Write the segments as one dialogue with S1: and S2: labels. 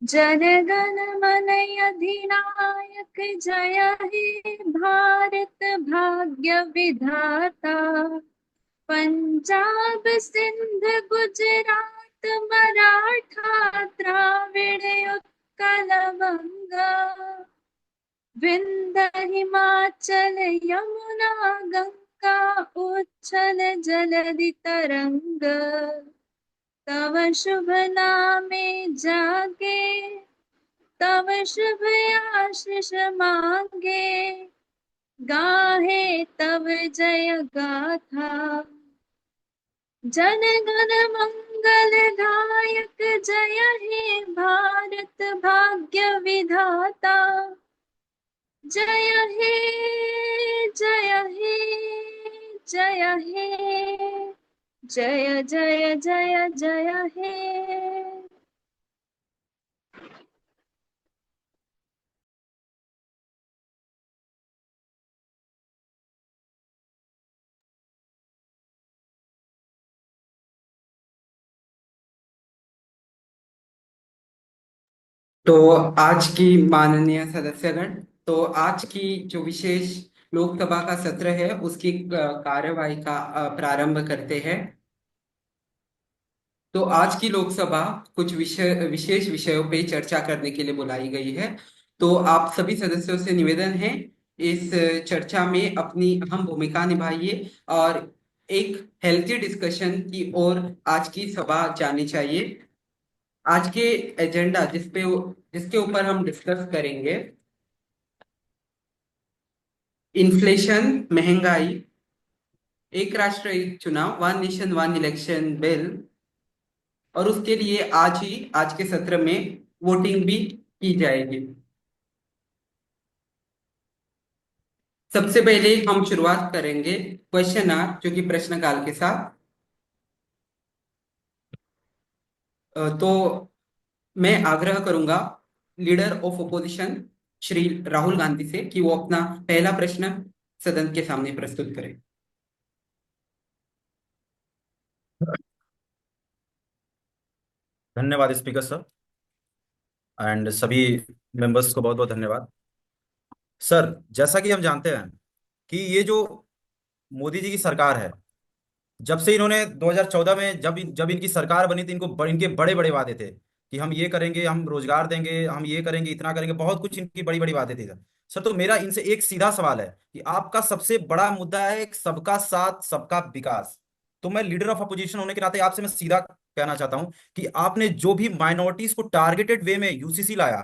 S1: जनगण मन अधिनायक जय हे भारत भाग्य विधाता। पंजाब सिंध गुजरात मराठा द्राविड़ उत्कल बंगा। विंध्य हिमाचल यमुना गंगा उच्छल जलधि तरंग। तव शुभ नामे जागे तव शुभ आशीष मांगे। गाहे तव जय गाथा। जन गण मंगल दायक जय हे भारत भाग्य विधाता। जय हे जय हे जय हे जय जय जय जय हे।
S2: तो आज की माननीय सदस्यगण, तो आज की जो विशेष लोकसभा का सत्र है उसकी कार्यवाही का प्रारंभ करते हैं। तो आज की लोकसभा कुछ विशेष विषयों पे चर्चा करने के लिए बुलाई गई है। तो आप सभी सदस्यों से निवेदन है, इस चर्चा में अपनी अहम भूमिका निभाइए और एक हेल्थी डिस्कशन की ओर आज की सभा जानी चाहिए। आज के एजेंडा जिसके ऊपर हम डिस्कस करेंगे, इन्फ्लेशन, महंगाई, एक राष्ट्र एक चुनाव, one nation one election bill, और उसके लिए आज के सत्र में वोटिंग भी की जाएगी। सबसे पहले हम शुरुआत करेंगे क्वेश्चन आवर, जो कि प्रश्नकाल के साथ। तो मैं आग्रह करूंगा leader of opposition Shri Rahul Gandhi से कि वो अपना पहला प्रश्न सदन के सामने प्रस्तुत करें।
S3: धन्यवाद स्पीकर सर, एंड सभी मेंबर्स को बहुत बहुत धन्यवाद। सर, जैसा कि हम जानते हैं कि ये जो मोदी जी की सरकार है, जब से इन्होंने 2014 में जब इनकी सरकार बनी थी, इनके बड़े बड़े वादे थे कि हम ये करेंगे, हम रोजगार देंगे, हम ये करेंगे, इतना करेंगे, बहुत कुछ इनकी बड़ी बड़ी बातें थी सर। सर, तो मेरा इनसे एक सीधा सवाल है कि आपका सबसे बड़ा मुद्दा है एक सबका साथ सबका विकास। तो मैं लीडर ऑफ अपोजिशन होने के नाते आपसे मैं सीधा कहना चाहता हूं कि आपने जो भी माइनॉरिटीज को टारगेटेड वे में यूसीसी लाया,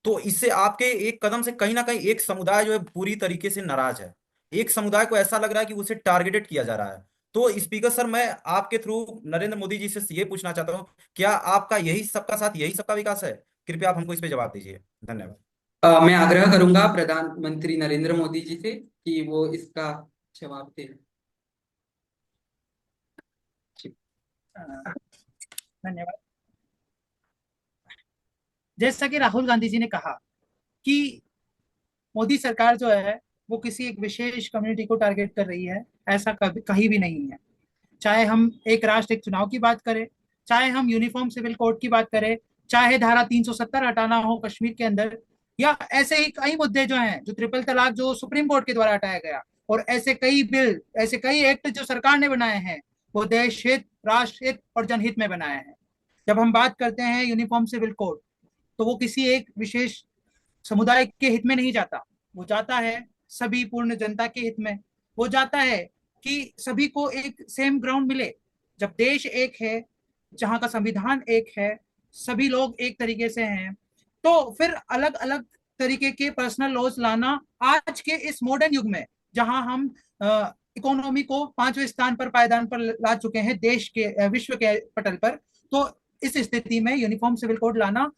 S3: तो इससे आपके एक कदम से कहीं ना कहीं एक समुदाय जो है पूरी तरीके से नाराज है। एक समुदाय को ऐसा लग रहा है कि उसे टारगेटेड किया जा रहा है। तो स्पीकर सर, मैं आपके थ्रू नरेंद्र मोदी जी से ये पूछना चाहता हूँ, क्या आपका यही सबका साथ यही सबका विकास है? कृपया आप हमको इस पे जवाब दीजिए। धन्यवाद।
S2: मैं आग्रह करूंगा प्रधानमंत्री नरेंद्र मोदी जी से कि वो इसका जवाब दें।
S4: धन्यवाद। जैसा कि राहुल गांधी जी ने कहा कि मोदी सरकार जो है वो किसी एक विशेष कम्युनिटी को टारगेट कर रही है, ऐसा कभी कहीं भी नहीं है। चाहे हम एक राष्ट्र एक चुनाव की बात करें, चाहे हम यूनिफॉर्म सिविल कोड की बात करें, चाहे धारा 370 हटाना हो कश्मीर के अंदर, या ऐसे ही कई मुद्दे जो हैं, जो ट्रिपल तलाक जो सुप्रीम कोर्ट के द्वारा हटाया गया, और ऐसे कई बिल, ऐसे कई एक्ट जो सरकार ने बनाए हैं, वो देश हित, राष्ट्र हित और जनहित में बनाए हैं। जब हम बात करते हैं यूनिफॉर्म सिविल कोड, तो वो किसी एक विशेष समुदाय के हित में नहीं जाता, वो जाता है सभी पूर्ण जनता के हित में। वो जाता है कि सभी को एक सेम ग्राउंड मिले। जब देश एक है, जहां का संविधान एक है, सभी लोग एक तरीके से हैं, तो फिर अलग अलग तरीके के पर्सनल लॉज लाना आज के इस मॉडर्न युग में, जहां हम इकोनॉमी को 5वें स्थान पर पायदान पर ला चुके हैं देश के, विश्व के पटल पर, तो इस स्थिति में यूनिफॉर्म सिविल कोड लाना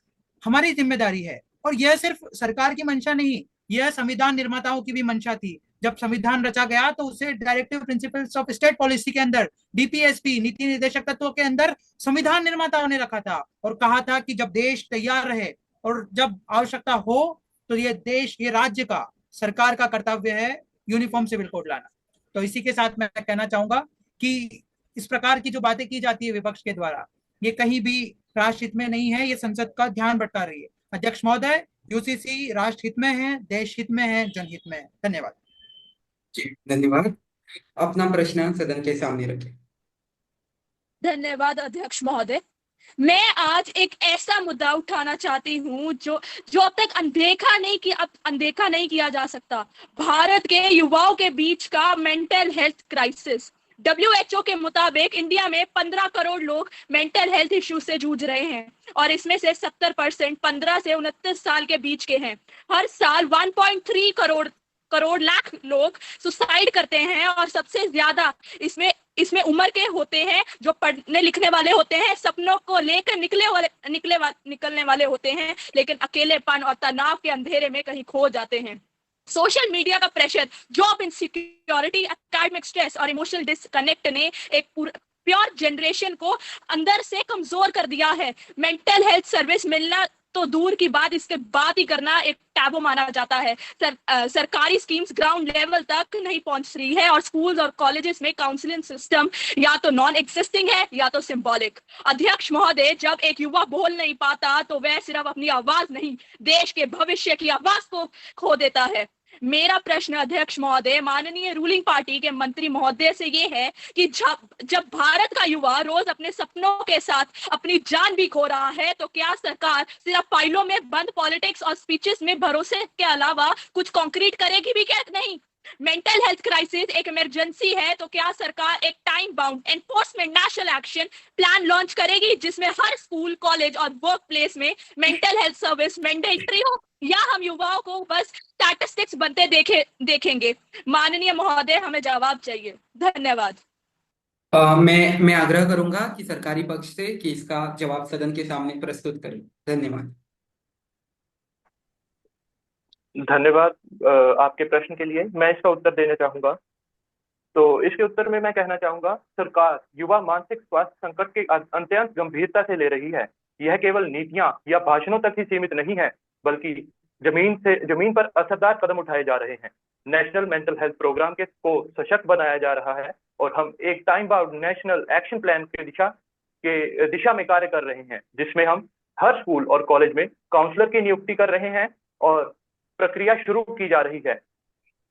S4: हमारी जिम्मेदारी है। और यह सिर्फ सरकार की मंशा नहीं, यह संविधान निर्माताओं की भी मंशा थी। जब संविधान रचा गया तो उसे directive principles of state policy के अंदर, डीपीएसपी नीति निर्देशक तत्वों के अंदर संविधान निर्माताओं ने रखा था और कहा था कि जब देश तैयार रहे और जब आवश्यकता हो, तो ये देश, ये राज्य का, सरकार का कर्तव्य है यूनिफॉर्म सिविल कोड लाना। तो इसी के साथ मैं कहना चाहूंगा कि इस प्रकार की जो बातें की जाती है विपक्ष के द्वारा, ये कहीं भी राष्ट्र हित में नहीं है, ये संसद का ध्यान भटका रही है। अध्यक्ष महोदय, यूसीसी राष्ट्र हित में है, देश हित में है, जनहित में है। धन्यवाद।
S2: जी धन्यवाद। अपना प्रश्न सदन के सामने रखें।
S1: धन्यवाद अध्यक्ष महोदय। मैं आज एक ऐसा मुद्दा उठाना चाहती हूँ जो जो अब तक अनदेखा नहीं किया जा सकता। भारत के युवाओं के बीच का मेंटल हेल्थ क्राइसिस। WHO के मुताबिक इंडिया में 15 करोड़ लोग मेंटल हेल्थ इश्यू से जूझ रहे हैं और इसमें से 70% 15 से 29 साल के बीच के हैं। हर साल 1.3 करोड़ लाख लोग सुसाइड करते हैं और सबसे ज्यादा इसमें उम्र के होते हैं जो पढ़ने लिखने वाले होते हैं, सपनों को लेकर निकलने वाले होते हैं, लेकिन अकेलेपन और तनाव के अंधेरे में कहीं खो जाते हैं। सोशल मीडिया का pressure, job insecurity, academic stress और इमोशनल डिस्कनेक्ट ने एक प्योर जनरेशन को अंदर से कमजोर कर दिया है। मेंटल हेल्थ सर्विस मिलना तो दूर की बात, इसके बात ही करना एक टैबू माना जाता है। सरकारी स्कीम्स ग्राउंड लेवल तक नहीं पहुंच रही है और स्कूल्स और कॉलेजेस में काउंसलिंग सिस्टम या तो नॉन एग्जिस्टिंग है या तो सिंबॉलिक। अध्यक्ष महोदय, जब एक युवा बोल नहीं पाता तो वह सिर्फ अपनी आवाज नहीं, देश के भविष्य की आवाज को खो देता है। मेरा प्रश्न अध्यक्ष महोदय माननीय रूलिंग पार्टी के मंत्री महोदय से ये है कि जब भारत का युवा रोज अपने सपनों के साथ अपनी जान भी खो रहा है, तो क्या सरकार सिर्फ फाइलों में बंद पॉलिटिक्स और स्पीचेस में भरोसे के अलावा कुछ कॉन्क्रीट करेगी भी क्या? नहीं। मेंटल हेल्थ क्राइसिस एक इमरजेंसी है, तो क्या सरकार एक time bound enforcement national action plan launch करेगी जिसमें हर स्कूल, कॉलेज और वर्क प्लेस में मेंटल हेल्थ सर्विस मैंडेटरी हो, या हम युवाओं को बस स्टैटिस्टिक्स बनते देखेंगे? माननीय महोदय, हमें जवाब चाहिए। धन्यवाद।
S2: मैं आग्रह करूंगा कि सरकारी पक्ष से कि इसका जवाब सदन के सामने प्रस्तुत करें। धन्यवाद।
S5: धन्यवाद आपके प्रश्न के लिए। मैं इसका उत्तर देना चाहूंगा। तो इसके उत्तर में मैं कहना चाहूंगा, सरकार युवा मानसिक स्वास्थ्य संकट के अत्यंत गंभीरता से ले रही है। यह केवल नीतियां या भाषणों तक ही सीमित नहीं है, बल्कि जमीन पर असरदार कदम उठाए जा रहे हैं। नेशनल मेंटल हेल्थ प्रोग्राम को सशक्त बनाया जा रहा है और हम एक time bound national action plan के दिशा में कार्य कर रहे हैं, जिसमें हम हर स्कूल और कॉलेज में काउंसलर की नियुक्ति कर रहे हैं और प्रक्रिया शुरू की जा रही है।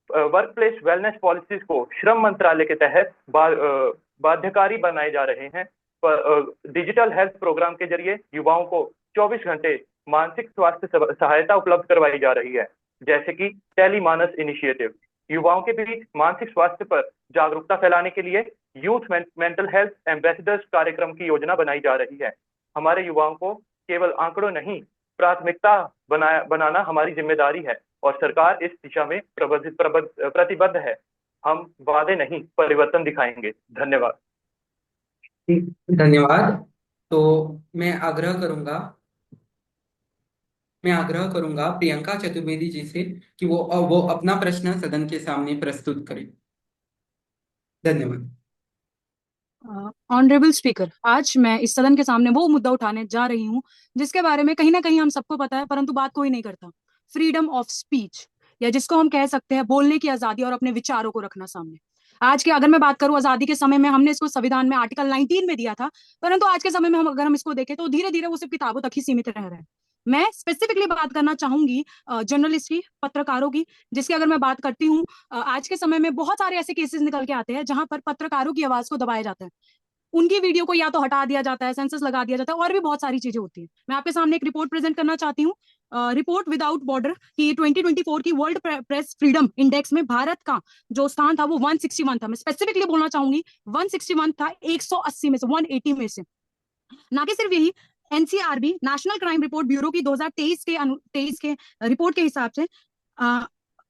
S5: वर्क प्लेस वेलनेस पॉलिसीज को श्रम मंत्रालय के तहत बाध्यकारी बनाए जा रहे हैं। डिजिटल हेल्थ प्रोग्राम के जरिए युवाओं को 24 घंटे मानसिक स्वास्थ्य सहायता उपलब्ध करवाई जा रही है, जैसे कि टेलीमानस इनिशिएटिव। युवाओं के बीच मानसिक स्वास्थ्य पर जागरूकता फैलाने के लिए यूथ मेंटल हेल्थ एम्बेसडर्स कार्यक्रम की योजना बनाई जा रही है। हमारे युवाओं को केवल आंकड़ों नहीं, प्राथमिकता बनाना हमारी जिम्मेदारी है और सरकार इस दिशा में प्रतिबद्ध है। हम वादे नहीं, परिवर्तन दिखाएंगे। धन्यवाद।
S2: धन्यवाद। तो मैं आग्रह करूंगा प्रियंका चतुर्वेदी जी से कि वो अपना प्रश्न सदन के सामने प्रस्तुत करें। धन्यवाद।
S6: ऑनरेबल स्पीकर, आज मैं इस सदन के सामने वो मुद्दा उठाने जा रही हूँ जिसके बारे में कहीं ना कहीं हम सबको पता है, परंतु बात कोई नहीं करता। फ्रीडम ऑफ स्पीच, या जिसको हम कह सकते हैं बोलने की आजादी और अपने विचारों को रखना सामने। आज की अगर मैं बात करूं, आजादी के समय में हमने इसको संविधान में आर्टिकल 19 में दिया था, परंतु आज के समय में अगर हम इसको देखें तो धीरे धीरे वो सिर्फ किताबों तक ही सीमित रह रहे हैं। मैं स्पेसिफिकली बात करना चाहूंगी जर्नलिस्ट की, पत्रकारों की, जिसकी अगर मैं बात करती हूँ, आज के समय में बहुत सारे ऐसे केसेस निकल के आते हैं जहां पर पत्रकारों की आवाज को दबाया जाता है, उनकी वीडियो को या तो हटा दिया जाता है, सेंसस लगा दिया जाता है, और भी बहुत सारी चीजें होती है। मैं आपके सामने एक रिपोर्ट प्रेजेंट करना चाहती हूँ, रिपोर्ट विदाउट बॉर्डर की 2024 की वर्ल्ड प्रेस फ्रीडम इंडेक्स में भारत का जो स्थान था वो 161 था। मैं स्पेसिफिकली बोलना चाहूंगी 161 था 180 में से, 180 में से। ना कि सिर्फ यही, NCRB national crime report bureau की 2023 के रिपोर्ट के हिसाब से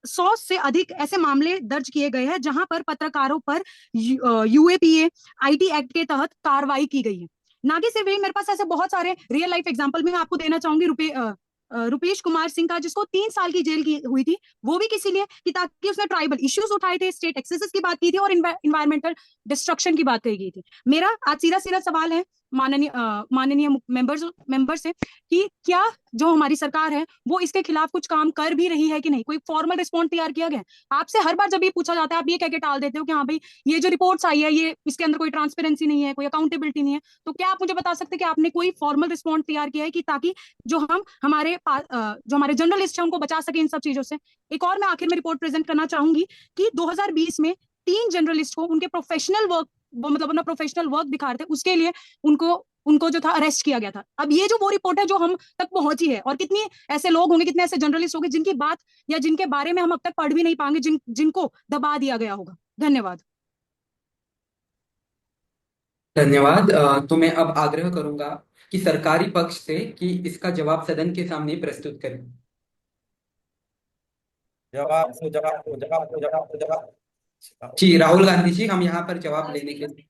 S6: 100 से अधिक ऐसे मामले दर्ज किए गए हैं जहां पर पत्रकारों पर यूएपीए आईटी एक्ट के तहत कार्रवाई की गई है। ना कि सिर्फ यही, मेरे पास ऐसे बहुत सारे रियल लाइफ एग्जांपल में आपको देना चाहूंगी। रुपेश कुमार सिंह का, जिसको 3 साल की जेल की हुई थी, वो भी किसी लिए कि ताकि उसने ट्राइबल इश्यूज उठाए थे, स्टेट एक्सेसेस की बात की थी और इन्वायरमेंटल डिस्ट्रक्शन की बात कही गई थी। मेरा आज सीधा सवाल है माननीय मेंबर से कि क्या जो हमारी सरकार है वो इसके खिलाफ कुछ काम कर भी रही है कि नहीं, कोई फॉर्मल रिस्पॉन्स तैयार किया गया है? आपसे हर बार जब ये पूछा जाता है आप ये कह के टाल देते हो कि हाँ भाई ये जो रिपोर्ट्स आई है ये इसके अंदर कोई ट्रांसपेरेंसी नहीं है, कोई अकाउंटेबिलिटी नहीं है। तो क्या आप मुझे बता सकते हैं कि आपने कोई फॉर्मल रिस्पॉन्स तैयार किया है कि ताकि जो हमारे जर्नलिस्ट हैं उनको बचा सके इन सब चीजों से? एक और मैं आखिर में रिपोर्ट प्रेजेंट करना चाहूंगी कि 2020 में 3 जर्नलिस्ट को उनके प्रोफेशनल वर्क, मतलब अपना प्रोफेशनल वर्क दिखा रहे थे, उसके लिए उनको उनको जो था अरेस्ट किया गया था। अब ये जो वो रिपोर्ट है जो हम तक पहुंची है, और कितने ऐसे लोग होंगे, कितने ऐसे जर्नलिस्ट होंगे जिनकी बात या जिनके बारे में हम अब तक पढ़ भी नहीं पाएंगे, जिनको दबा दिया गया होगा। धन्यवाद।
S2: धन्यवाद। तो मैं अब आग्रह करूंगा कि सरकारी पक्ष से कि इसका जवाब सदन के सामने प्रस्तुत करें।
S3: जवाब दो, जवाब दो, जवाब दो, जवाब दो, जवाब।
S2: जी राहुल गांधी जी, हम यहाँ पर जवाब लेने के लिए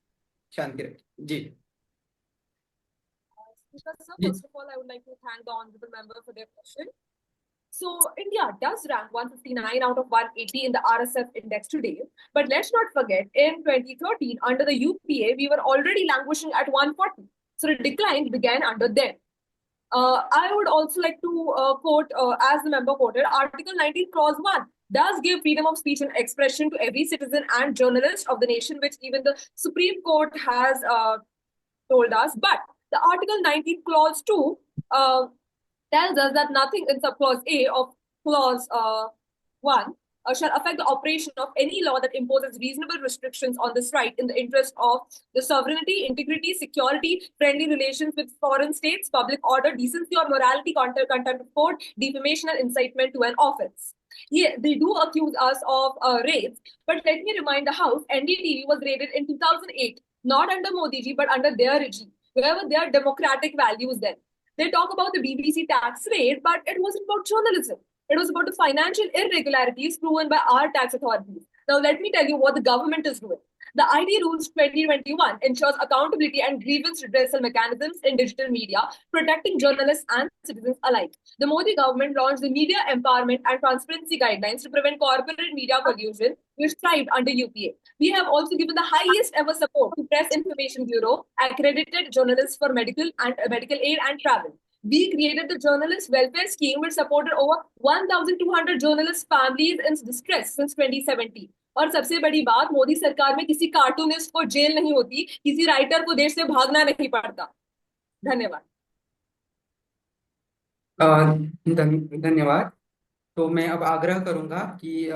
S2: शांति रखें। जी
S7: Speaker, sir,
S2: ji
S7: first of all, I would like to thank the honorable member for their question. So, India does rank 159 out of 180 in the RSF index today. But let's not forget, in 2013, under the UPA, we were already languishing at 140. So, the decline began under them. I would also like to quote, as the member quoted, Article 19, Clause 1 does give freedom of speech and expression to every citizen and journalist of the nation, which even the Supreme Court has told us. But the Article 19, Clause 2 tells us that nothing in subclause A of Clause 1 shall affect the operation of any law that imposes reasonable restrictions on this right in the interest of the sovereignty, integrity, security, friendly relations with foreign states, public order, decency or morality, contempt of court, defamation and incitement to an offense. Yeah, they do accuse us of raids, but let me remind the House, NDTV was raided in 2008, not under Modi ji, but under their regime. Where were their democratic values then? They talk about the BBC tax raid, but it wasn't about journalism. It was about the financial irregularities proven by our tax authorities. Now, let me tell you what the government is doing. The ID Rules 2021 ensures accountability and grievance redressal mechanisms in digital media, protecting journalists and citizens alike. The Modi government launched the Media Empowerment and Transparency Guidelines to prevent corporate media collusion, which thrived under UPA. We have also given the highest ever support to Press Information Bureau, accredited journalists for medical aid and travel. We created the Journalist Welfare Scheme, which supported over 1,200 journalist families in distress since 2017. और सबसे बड़ी बात, मोदी सरकार में किसी cartoonist को jail नहीं होती, किसी राइटर को देश से भागना नहीं पड़ता। धन्यवाद।
S2: धन्यवाद। तो मैं अब आग्रह करूंगा कि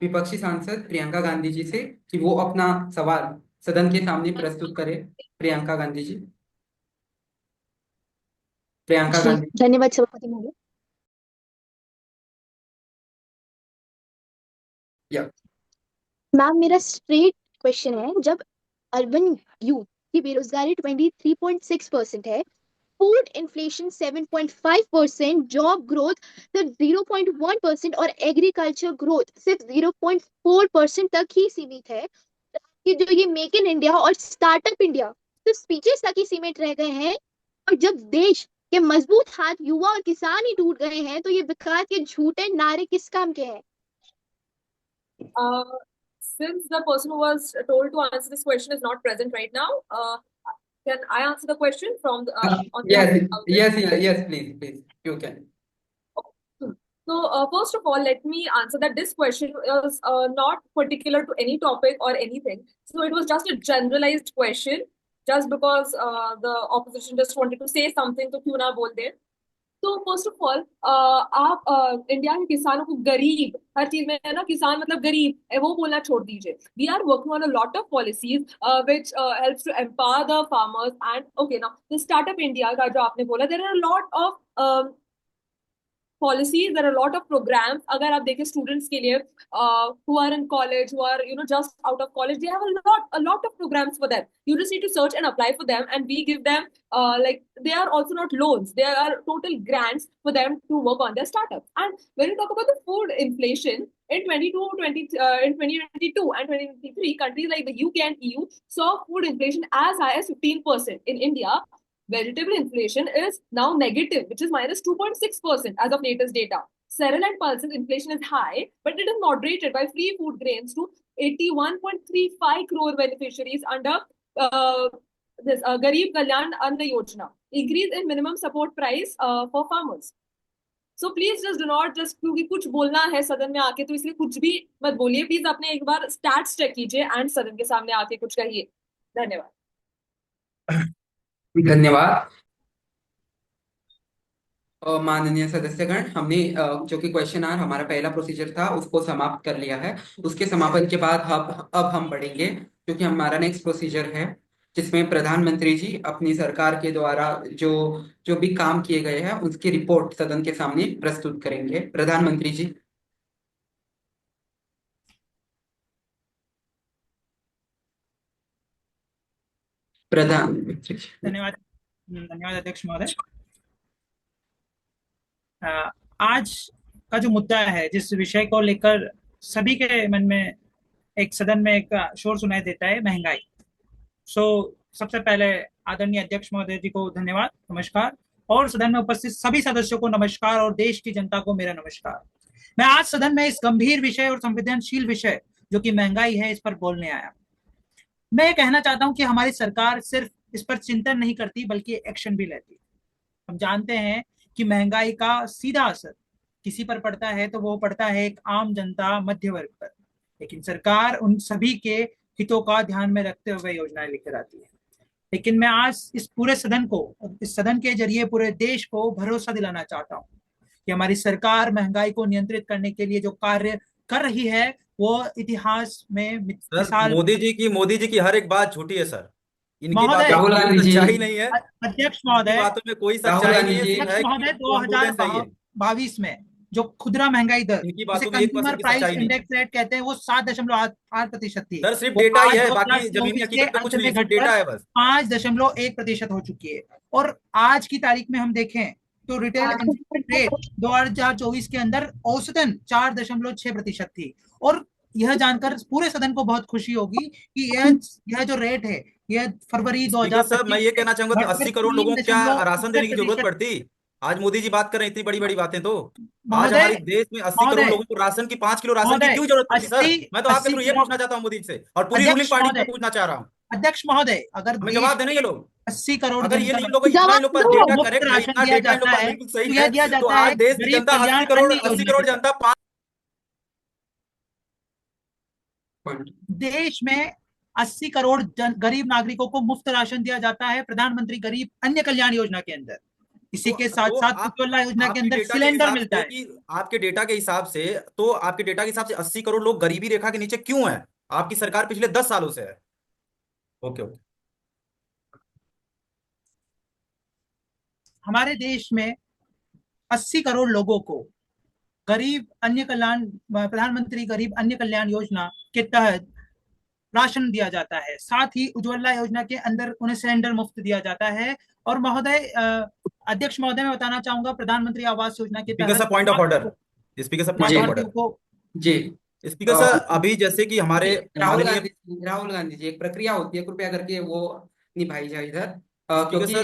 S2: विपक्षी सांसद प्रियंका गांधी जी से कि वो अपना सवाल सदन के सामने प्रस्तुत करें। प्रियंका गांधी जी। प्रियंका गांधी।
S8: धन्यवाद सभापति महोदय। मैम, मेरा स्ट्रेट क्वेश्चन है, जब अर्बन यूथ की बेरोजगारी 23.6% है, फूड इन्फ्लेशन 7.5%, जॉब ग्रोथ सिर्फ 0.1% और एग्रीकल्चर ग्रोथ सिर्फ 0.4% तक ही सीमित है, कि जो ये मेक इन इंडिया और स्टार्टअप इंडिया सिर्फ स्पीचेस तक ही सीमित रह गए हैं, और जब देश के मजबूत हाथ युवा और किसान ही टूट गए हैं, तो ये विकास के झूठे नारे किस काम के हैं?
S7: Since the person who was told to answer this question is not present right now, can I answer the question from the
S2: yes, please, you can.
S7: So, first of all, let me answer that this question is not particular to any topic or anything. So, it was just a generalized question, just because the opposition just wanted to say something, तो क्यों ना बोल दे। तो first of all, आप India के किसानों को गरीब, हर चीज में है ना, किसान मतलब गरीब, वो बोलना छोड़ दीजिए। We are working on a lot of policies which helps to empower the farmers and okay now the startup India का जो आपने बोला, there are a lot of policies, there are a lot of programs. अगर आप देखें students के लिए who are in college, who are just out of college, they have a lot of programs for them. You just need to search and apply for them, and we give them like, they are also not loans, they are total grants for them to work on their startups. And when you talk about the food inflation in 2022 and 2023, countries like the UK and EU saw food inflation as high as 15%. In India, vegetable inflation is now negative, which is minus 2.6% as of latest data. Cereal and pulses inflation is high, but it is moderated by free food grains to 81.35 crore beneficiaries under this Garib Kalyan Anna Yojana, increase in minimum support price for farmers. So please just do not just क्योंकि कुछ बोलना है सदन में आके तो इसलिए कुछ भी मत बोलिए, प्लीज अपने एक बार स्टैट्स चेक कीजिए एंड सदन के सामने आके कुछ कहिए। धन्यवाद।
S2: धन्यवाद। माननीय सदस्यगण, हमने जो कि क्वेश्चन आवर हमारा पहला प्रोसीजर था उसको समाप्त कर लिया है। उसके समापन के बाद अब हम बढ़ेंगे, क्योंकि हमारा नेक्स्ट प्रोसीजर है जिसमें प्रधानमंत्री जी अपनी सरकार के द्वारा जो जो भी काम किए गए हैं उसकी रिपोर्ट सदन के सामने प्रस्तुत करेंगे। प्रधानमंत्री जी। प्रधानमंत्री।
S4: धन्यवाद, धन्यवाद अध्यक्ष महोदय। आज का जो मुद्दा है, जिस विषय को लेकर सभी के मन में एक सदन में एक शोर सुनाई देता है, महंगाई। सबसे पहले आदरणीय अध्यक्ष महोदय जी को धन्यवाद, नमस्कार, और सदन में उपस्थित सभी सदस्यों को नमस्कार और देश की जनता को मेरा नमस्कार। मैं आज सदन में इस गंभीर विषय और संवेदनशील विषय जो कि महंगाई है, इस पर बोलने आया। मैं ये कहना चाहता हूं कि हमारी सरकार सिर्फ इस पर चिंतन नहीं करती बल्कि एक्शन भी लेती है। हम जानते हैं कि महंगाई का सीधा असर किसी पर पड़ता है तो वो पड़ता है एक आम जनता, मध्य वर्ग पर, लेकिन सरकार उन सभी के हितों का ध्यान में रखते हुए योजनाएं लेकर आती है। लेकिन मैं आज इस पूरे सदन को, इस सदन के जरिए पूरे देश को भरोसा दिलाना चाहता हूं कि हमारी सरकार महंगाई को नियंत्रित करने के लिए जो कार्य कर रही है वो इतिहास में मिसाल।
S3: मोदी जी की हर एक बात झूठी है सर। इनकी
S4: महोदय,
S3: बातों में कोई सच्चाई नहीं है।
S4: अध्यक्ष महोदय,
S3: बातों में कोई सच्चाई नहीं है।
S4: अध्यक्ष महोदय, 2022 में जो खुदरा महंगाई दर, जिसे कंज्यूमर प्राइस इंडेक्स रेट कहते हैं, वो 7.8% थी।
S3: सर सिर्फ डेटा ही है, बाकी जमीनी हकीकत में कुछ नहीं, सिर्फ डेटा है बस।
S4: 5.1% हो चुकी है। और आज की तारीख में हम देखें तो रिटेल रेट 2024 के अंदर औसतन 4.6% थी। और यह जानकर पूरे सदन को बहुत खुशी होगी कि यह जो रेट है, यह फरवरी 2025।
S3: मैं ये कहना चाहूंगा कि 80 करोड़ लोगों को क्या राशन देने की जरूरत पड़ती? आज मोदी जी बात कर रहे हैं इतनी बड़ी बड़ी बातें, तो आज हमारे देश में 80 करोड़ लोगों को राशन की 5 किलो राशन की क्यों जरूरत पड़ती सर? मैं तो आपके थ्रू ये पूछना चाहता हूँ मोदी से, और पूरी रूलिंग पार्टी को पूछना चाह रहा हूँ।
S4: अध्यक्ष महोदय, अगर
S3: हमें जवाब देने ये लोग
S4: 80 करोड़,
S3: अगर ये लोग इतना लोग पर डेटा करेक्ट है, इतना डेटा लोग पर बिल्कुल सही है, तो आज देश की जनता 80 करोड़ जनता
S4: देश में 80 करोड़ गरीब नागरिकों को मुफ्त राशन दिया जाता है प्रधानमंत्री गरीब अन्य कल्याण योजना के अंदर। इसी के साथ साथ उज्ज्वला योजना के अंदर सिलेंडर मिलता है।
S3: आपके डेटा के हिसाब से, तो आपके डेटा के हिसाब से 80 करोड़ लोग गरीबी रेखा के नीचे क्यों है? आपकी सरकार पिछले 10 सालों से है। ओके।
S4: हमारे देश में 80 करोड़ लोगों को गरीब अन्य कल्याण, प्रधानमंत्री गरीब अन्य कल्याण योजना के तहत राशन दिया जाता है। साथ ही उज्ज्वला योजना के अंदर उन्हें सिलेंडर मुफ्त दिया जाता है। और महोदय, अध्यक्ष महोदय, मैं बताना चाहूंगा प्रधानमंत्री आवास योजना के तहत
S3: point of order. Speaker sir, point of order जी। स्पीकर सर, अभी जैसे कि हमारे
S2: राहुल गांधी जी, एक प्रक्रिया होती है, कृपया करके वो निभाई जाए इधर, क्योंकि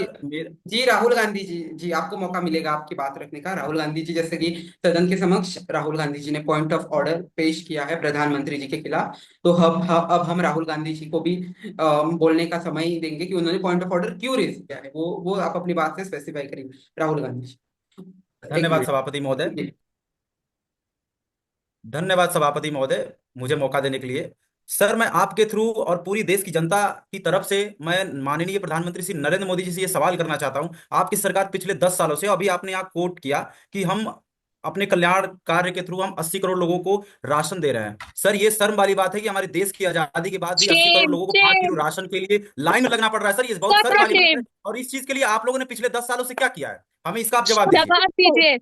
S2: जी राहुल गांधी जी आपको मौका मिलेगा आपकी बात रखने का। राहुल गांधी जी, जैसे कि सदन के समक्ष राहुल गांधी जी ने पॉइंट ऑफ ऑर्डर पेश किया है प्रधानमंत्री जी के खिलाफ, तो अब हम राहुल गांधी जी को भी बोलने का समय देंगे कि उन्होंने पॉइंट ऑफ ऑर्डर क्यों रेज किया है, वो आप अपनी बात से स्पेसिफाई करेंगे। राहुल गांधी जी।
S3: धन्यवाद सभापति महोदय, धन्यवाद सभापति महोदय मुझे मौका देने के लिए। सर, मैं आपके थ्रू और पूरी देश की जनता की तरफ से मैं माननीय प्रधानमंत्री श्री नरेंद्र मोदी जी से ये सवाल करना चाहता हूं। आपकी सरकार पिछले 10 सालों से, अभी आपने यहाँ कोट किया कि हम अपने कल्याण कार्य के थ्रू हम 80 करोड़ लोगों को राशन दे रहे हैं। सर, ये शर्म वाली बात है कि हमारे देश की आजादी के बाद भी 80 करोड़ लोगों को 5 किलो राशन के लिए लाइन में लगना पड़ रहा है। सर, ये बहुत शर्म वाली बात है। और इस चीज के लिए आप लोगों ने पिछले 10 सालों से क्या किया है? हमें इसका आप जवाब दीजिए।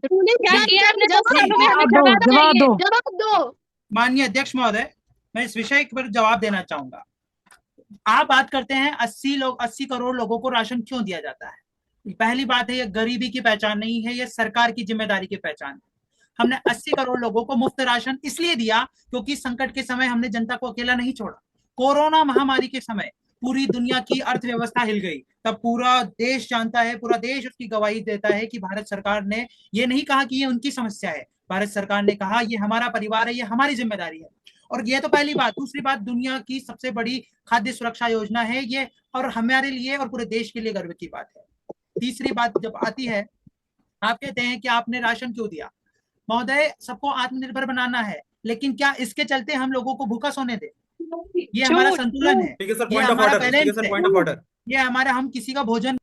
S4: जवाब दो। माननीय अध्यक्ष महोदय, मैं इस विषय पर जवाब देना चाहूंगा। आप बात करते हैं 80 करोड़ लोगों को राशन क्यों दिया जाता है। पहली बात है, यह गरीबी की पहचान नहीं है, यह सरकार की जिम्मेदारी की पहचान है। हमने 80 करोड़ लोगों को मुफ्त राशन इसलिए दिया क्योंकि संकट के समय हमने जनता को अकेला नहीं छोड़ा। कोरोना महामारी के समय पूरी दुनिया की अर्थव्यवस्था हिल गई, तब पूरा देश जानता है, पूरा देश उसकी गवाही देता है कि भारत सरकार ने ये नहीं कहा कि ये उनकी समस्या है। भारत सरकार ने कहा ये हमारा परिवार है, ये हमारी जिम्मेदारी है। और ये तो पहली बात। दूसरी बात, दुनिया की सबसे बड़ी खाद्य सुरक्षा योजना है ये, और हमारे लिए और पूरे देश के लिए गर्व की बात है। तीसरी बात जब आती है, आप कहते हैं कि आपने राशन क्यों दिया। महोदय, सबको आत्मनिर्भर बनाना है, लेकिन क्या इसके चलते हम लोगों को भूखा सोने दे? ये हमारा संतुलन है, ये हमारा बैलेंस है, ये हमारा, हम किसी का भोजन।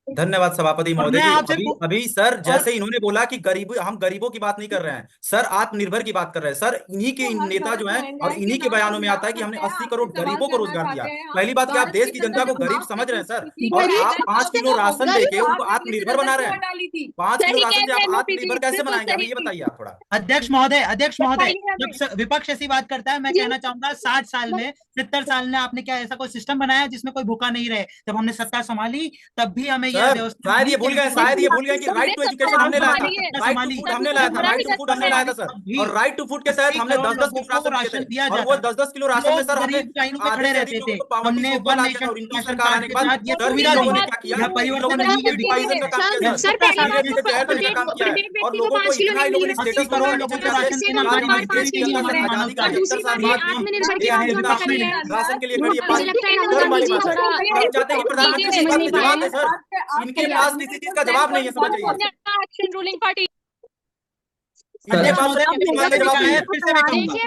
S3: धन्यवाद सभापति महोदय
S4: मैं
S3: जी।
S4: आपसे
S3: अभी सर जैसे इन्होंने बोला कि गरीब, हम गरीबों की बात नहीं कर रहे हैं सर, आत्मनिर्भर की बात कर रहे हैं सर। इन्हीं के नेता जो हैं और इन्हीं के बयानों में आता है कि हमने 80 करोड़ गरीबों को रोजगार दिया। पहली बात, क्या आप देश की जनता को गरीब समझ रहे हैं सर? और आप 5 किलो राशन देके उनको आत्मनिर्भर बना रहे हैं। 5 किलो राशन से आप आत्मनिर्भर कैसे बनाएंगे? अभी ये बताइए आप थोड़ा।
S4: अध्यक्ष महोदय, जब विपक्ष ऐसी बात करता है, मैं कहना चाहूंगा 60 साल में 70 साल में आपने क्या ऐसा कोई सिस्टम बनाया जिसमें कोई भूखा नहीं रहे? जब हमने सत्ता संभाली तब भी हमें यह व्यवस्था, शायद ये भूल गए कि राइट टू एजुकेशन हमने लाया था, राइट टू फूड हमने लाया था, राइट टू फूड हमने लाया था सर। और राइट टू फूड के तहत हमने 10-10 किलो राशन दिया और वो 10-10 किलो राशन में सर हमने खड़े रहते थे, हमने वन नेशन इनकी सरकार आने के बाद ये सुविधा दी है, क्या परिवर्तन नहीं है, डिवाइजन का काम किया सर, काम किया है और लोगों को इतना लोगों ने स्टेटस करोड़ लोगों को राशन देना हमारी आजादी का 70 साल बाद राशन के लिए खड़ी है। हम चाहते हैं कि प्रधानमंत्री जी इसका जवाब दें सर, इनके पास किसी चीज का जवाब नहीं है, समझ जाइए।
S1: एक्शन रूलिंग पार्टी
S9: देखिए,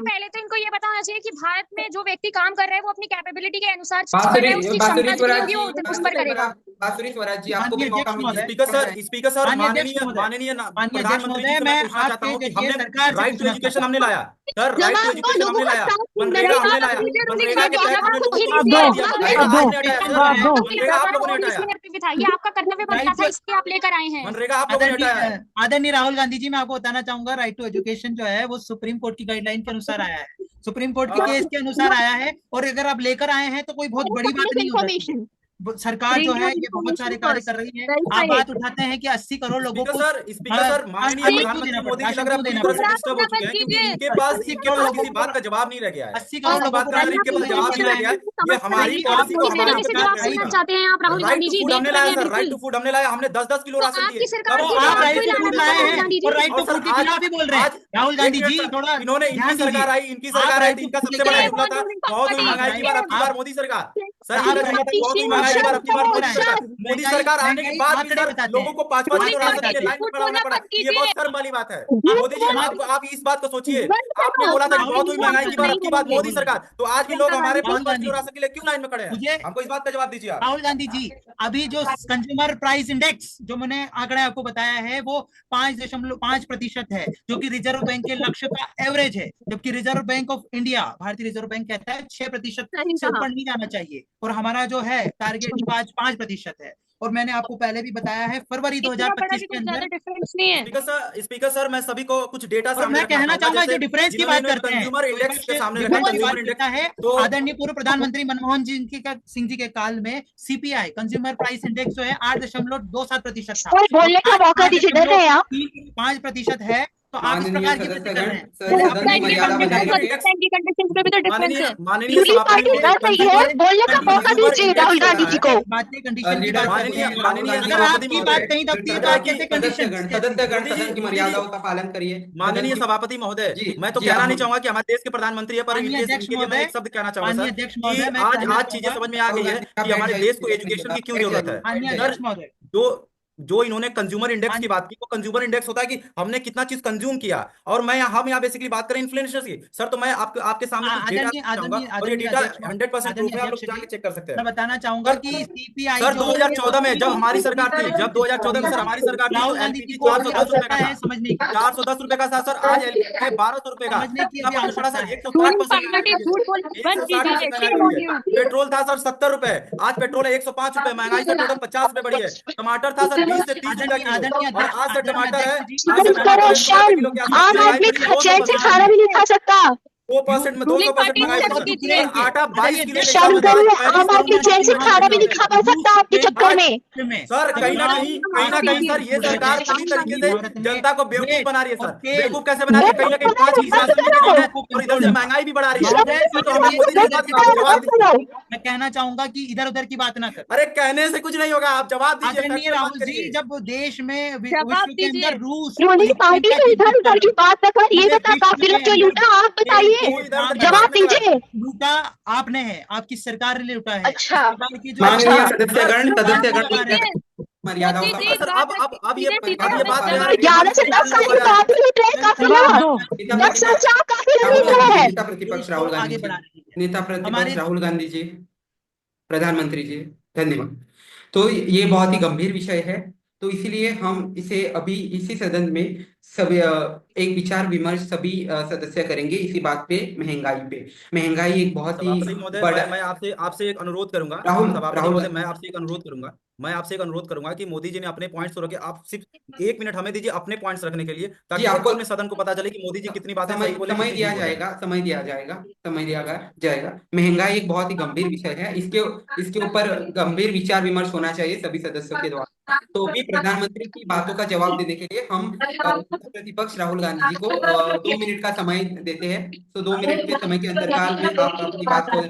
S9: पहले तो इनको ये पता होना चाहिए कि भारत में जो व्यक्ति काम कर रहा है वो अपनी कैपेबिलिटी के अनुसार उस पर करेगा।
S2: बांसुरी स्वराज जी, आपको भी मौका मिले।
S3: स्पीकर सर, माननीय प्रधानमंत्री जी, मैं पूछना चाहता हूं कि हमने राइट टू एजुकेशन हमने लाया सर, राइट टू एजुकेशन हमने लाया, मनरेगा हमने लाया, मनरेगा के तहत हमने लोगों को
S9: था, ये आपका कर्तव्य बनता था, इसलिए आप लेकर आए हैं।
S3: मनरेगा आप लोगों ने हटाया।
S4: आदरणीय राहुल गांधी जी, मैं आपको बताना चाहूंगा, राइट टू एजुकेशन जो है वो सुप्रीम कोर्ट की गाइडलाइन के अनुसार आया है, सुप्रीम कोर्ट के केस के अनुसार आया है, और अगर आप लेकर आए हैं तो कोई बहुत बड़ी बात नहीं होती। सरकार जो है ये बहुत सारे कार्य कर रही है। आप बात उठाते हैं कि 80 करोड़ लोगों को
S3: स्पीकर सर, माननीय प्रधानमंत्री मोदी जी लग रहा है पूरी तरह से डिस्टर्ब हो चुके हैं, क्योंकि इनके पास किसी बात का जवाब नहीं रह गया है।
S4: 80 करोड़ बात कर रहे हैं,
S3: इनके पास जवाब नहीं रह गया है। ये हमारी पॉलिसी को हमारा
S9: चाहते हैं आप राहुल गांधी जी,
S3: हमने लाया सर, राइट टू फूड हमने लाया, हमने 10-10 किलो राशन दिए।
S4: आप राइट टू फूड लाए हैं और राइट टू फूड के खिलाफ ही बोल रहे हैं। राहुल गांधी जी थोड़ा
S3: इन्होंने, इनकी सरकार आई, इनकी सरकार आई, इनका सबसे बड़ा जुमला था बहुत हुई महंगाई की बार, अब की बार मोदी सरकार सर, बहुत हुई महंगाई की बार, अब की बार मोदी सरकार आने के बाद भी सर लोगों को 5-5 किलो राशन के लिए लाइन में खड़ा होना पड़ा। ये बहुत शर्म वाली बात है। मोदी जी, आप इस बात को सोचिए, आपने बोला था बहुत हुई महंगाई की बार, अब की बात मोदी सरकार, तो आज भी लोग हमारे 5-5 किलो राशन के लिए क्यों लाइन में खड़े हैं? हमको इस बात का जवाब दीजिए आप।
S4: राहुल गांधी जी, अभी जो कंज्यूमर प्राइस इंडेक्स जो मैंने आंकड़ा आपको बताया है वो 5.5% है, जो कि रिजर्व बैंक के लक्ष्य का एवरेज है, जबकि रिजर्व बैंक ऑफ इंडिया, भारतीय रिजर्व बैंक कहता है 6% से ऊपर नहीं जाना चाहिए, और हमारा जो है टारगेट 5% है। और मैंने आपको पहले भी बताया है, फरवरी 2025 के अंदर।
S3: स्पीकर सर, मैं सभी को कुछ डेटा
S4: सामने मैं कहना चाहूंगा, जो डिफरेंस की बात करते हैं,
S3: कंज्यूमर इंडेक्स के सामने
S4: है, तो आदरणीय पूर्व प्रधानमंत्री मनमोहन सिंह जी के काल में सीपीआई कंज्यूमर प्राइस इंडेक्स जो है 8.27% था।
S8: बोलने का मौका दीजिए, डर रहे हैं आप।
S4: 5% है, तो आप इस प्रकार की बातें कर रहे हैं।
S3: माननीय
S8: बोलने का मौका दीजिए राहुल गांधी जी को।
S4: बातें कंडीशन की बात आपकी बात कहीं दबती है तो आप कैसे कंडीशन?
S2: सदन की मर्यादाओं का पालन करिए।
S3: माननीय सभापति महोदय, मैं तो कहना नहीं चाहूंगा कि हमारे देश के प्रधानमंत्री है, पर इनके लिए मैं एक शब्द कहना चाहूंगा सर, आज चीजें समझ में आ गई है कि हमारे देश को एजुकेशन की क्यों जरूरत है। जो इन्होंने कंज्यूमर इंडेक्स की बात की, वो कंज्यूमर इंडेक्स होता है कि हमने कितना चीज कंज्यूम किया, और हम यहाँ बेसिकली बात करें इन्फ्लेशन की सर, तो मैं आपके सामने और ये डेटा 100% प्रूफ है, आप लोग जाके चेक कर सकते हैं।
S4: मैं बताना चाहूंगा कि सीपीआई
S3: सर 2014 में जब हमारी सरकार थी, जब 2014 में सर हमारी सरकार थी, तो एलपीजी 410 रुपए का था, 410 रुपए का था सर, आज एलपीजी 1200 रुपए का, पड़ा सर 160%। पेट्रोल था सर 70 रुपए, आज पेट्रोल है 105 रुपए, महंगाई सर टोटल 50 रुपए बढ़ी है। टमाटर था सर 20 से 30 रुपए किलो, और आज सर टमाटर है
S8: आम आदमी चैन से खाना भी नहीं खा सकता।
S3: 2% में
S9: रूलिंग
S3: 200%
S9: पार्टी
S3: महंगाई
S9: से
S3: बढ़ी
S9: कीजिए।
S3: सर। आटा 22 किलो के
S8: शर्म
S3: हिसाब से
S8: करो,
S3: आज 35
S8: आम
S3: किलो
S8: आदमी
S3: में
S8: चैन से खाना भी नहीं खा पा सकता आपके चक्कर में।
S3: सर कहीं ना कहीं सर ये सरकार पूरी तरीके से जनता को बेवकूफ बना रही है सर। बेवकूफ कैसे बना रही है? कहीं ना कहीं 5 किलो राशन भी दे रही है और इधर से महंगाई भी बढ़ा रही है। सर तो हमें मोदी जी की बात का जवाब दीजिए।
S4: मैं कहना चाहूंगा कि इधर उधर की बात ना कर।
S3: अरे कहने से कुछ नहीं होगा, आप जवाब दीजिए,
S4: आदरणीय
S3: फैक्चुअल बात
S4: राहुल जी,
S3: करिए।
S4: जब देश में
S1: जवाब
S4: विश्व के
S1: दीजिए।
S4: अंदर रूस
S8: रूलिंग पार्टी से इधर उधर की बात न कर, ये बता काफिला क्यों लूटा, आप बताइए,
S3: वो इधर उधर की
S8: जवाब
S3: बात नहीं कर रहा है।
S8: दीजिए।
S4: लूटा आपने है, आपकी सरकार ने लूटा है।
S8: अच्छा।
S4: इस सरकार की जो
S2: माननीय
S8: अच्छा।
S2: सदस्यगण मर्यादाओं
S1: मोदी
S2: का
S1: जी,
S3: सर अब ये
S1: सीधे
S3: अब ये बात जो है
S1: जवाब
S8: 11 से 10 साल की बात ही लूट रहे काफिला,
S6: जवाब दो।
S8: 10 साल से आप काफिला लूट रहे हैं।
S2: नेता प्रतिपक्ष राहुल गांधी
S4: आगे
S2: जी,
S4: बढ़ा रही है।
S2: नेता प्रतिपक्ष
S4: हमारे
S2: राहुल गांधी जी, प्रधानमंत्री जी, धन्यवाद। तो ये बहुत ही गंभीर विषय है, तो इसीलिए हम इसे अभी इसी सदन में सभी एक विचार विमर्श सभी सदस्य करेंगे इसी बात पे, महंगाई एक बहुत ही
S3: सभापति महोदय,
S2: बड़ा।
S3: मैं आपसे आपसे एक अनुरोध करूंगा।
S2: राहुल
S3: सभापति महोदय,
S2: राहुल
S3: मैं आपसे एक अनुरोध करूंगा कि मोदी जी ने अपने पॉइंट्स तो रखे, आप सिर्फ 1 मिनट हमें दीजिए अपने पॉइंट्स रखने के लिए, ताकि
S2: जी, आपको
S3: एक्चुअल में सदन को पता चले कि मोदी जी कितनी बातें
S2: समय
S3: सही बोले,
S2: समय
S3: कितनी
S2: दिया
S3: झूठ बोले।
S2: जाएगा, समय दिया जाएगा। महंगाई एक बहुत ही गंभीर विषय है, इसके ऊपर गंभीर विचार विमर्श होना चाहिए सभी सदस्यों के द्वारा। तो भी प्रधानमंत्री की बातों का जवाब देने के लिए हम प्रतिपक्ष राहुल गांधी जी को 2 मिनट का समय देते हैं। तो 2 मिनट के समय के अंतराल में आप अपनी बात को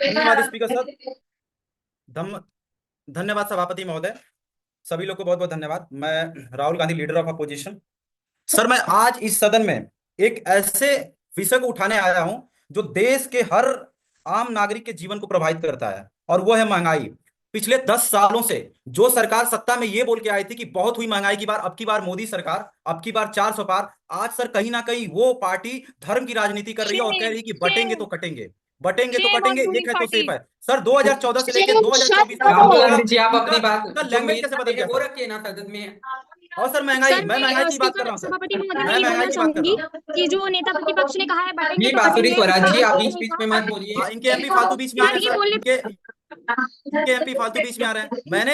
S3: धन्यवाद स्पीकर साहब। धन्यवाद सभापति महोदय, सभी लोग को बहुत बहुत धन्यवाद। मैं Rahul Gandhi, leader of opposition. Sir मैं आज इस सदन में एक ऐसे विषय को उठाने आया हूं जो देश के हर आम नागरिक के जीवन को प्रभावित करता है, और वो है महंगाई। पिछले 10 सालों से जो सरकार सत्ता में ये बोल के आई थी कि बहुत हुई महंगाई की बार, अब की बार मोदी सरकार, अब की बार 400 पार, आज सर कहीं ना कहीं वो पार्टी धर्म की राजनीति कर रही है और कह रही है कि बटेंगे तो कटेंगे, बटेंगे तो
S9: Shame on
S3: कटेंगे,
S9: ruling
S3: एक है तो
S9: party.
S3: सेफ है। सर 2014 से लेके 2024 तक
S2: राहुल
S3: पूरा
S2: गांधी जी, आप अपनी बात
S3: पूरा
S2: जो
S3: लैंग्वेज
S2: मेन
S3: कैसे बदल
S2: है
S3: गया
S2: वो
S3: सर?
S2: रखिए ना सदन में।
S3: और सर महंगाई,
S9: सर
S3: मैं महंगाई की बात कर
S9: स्पीकर
S3: रहा हूँ सर,
S9: सभापति महोदय,
S3: मैं
S9: मैं ये
S3: महंगाई
S9: बोलना
S3: की बात कर रहा
S9: चाहूंगी
S3: हूँ।
S9: कि जो नेता प्रतिपक्ष ने कहा है बटेंगे
S2: जी
S9: तो
S2: बांसुरी
S9: कटेंगे,
S2: स्वराज जी, आप
S9: आपने
S2: बीच
S9: कहा।
S2: में मत बोलिए।
S3: हाँ, इनके एमपी फालतू बीच में आ रहे हैं
S9: ये
S3: सर,
S9: बोलने
S3: इनके एमपी फालतू बीच में आ रहे हैं।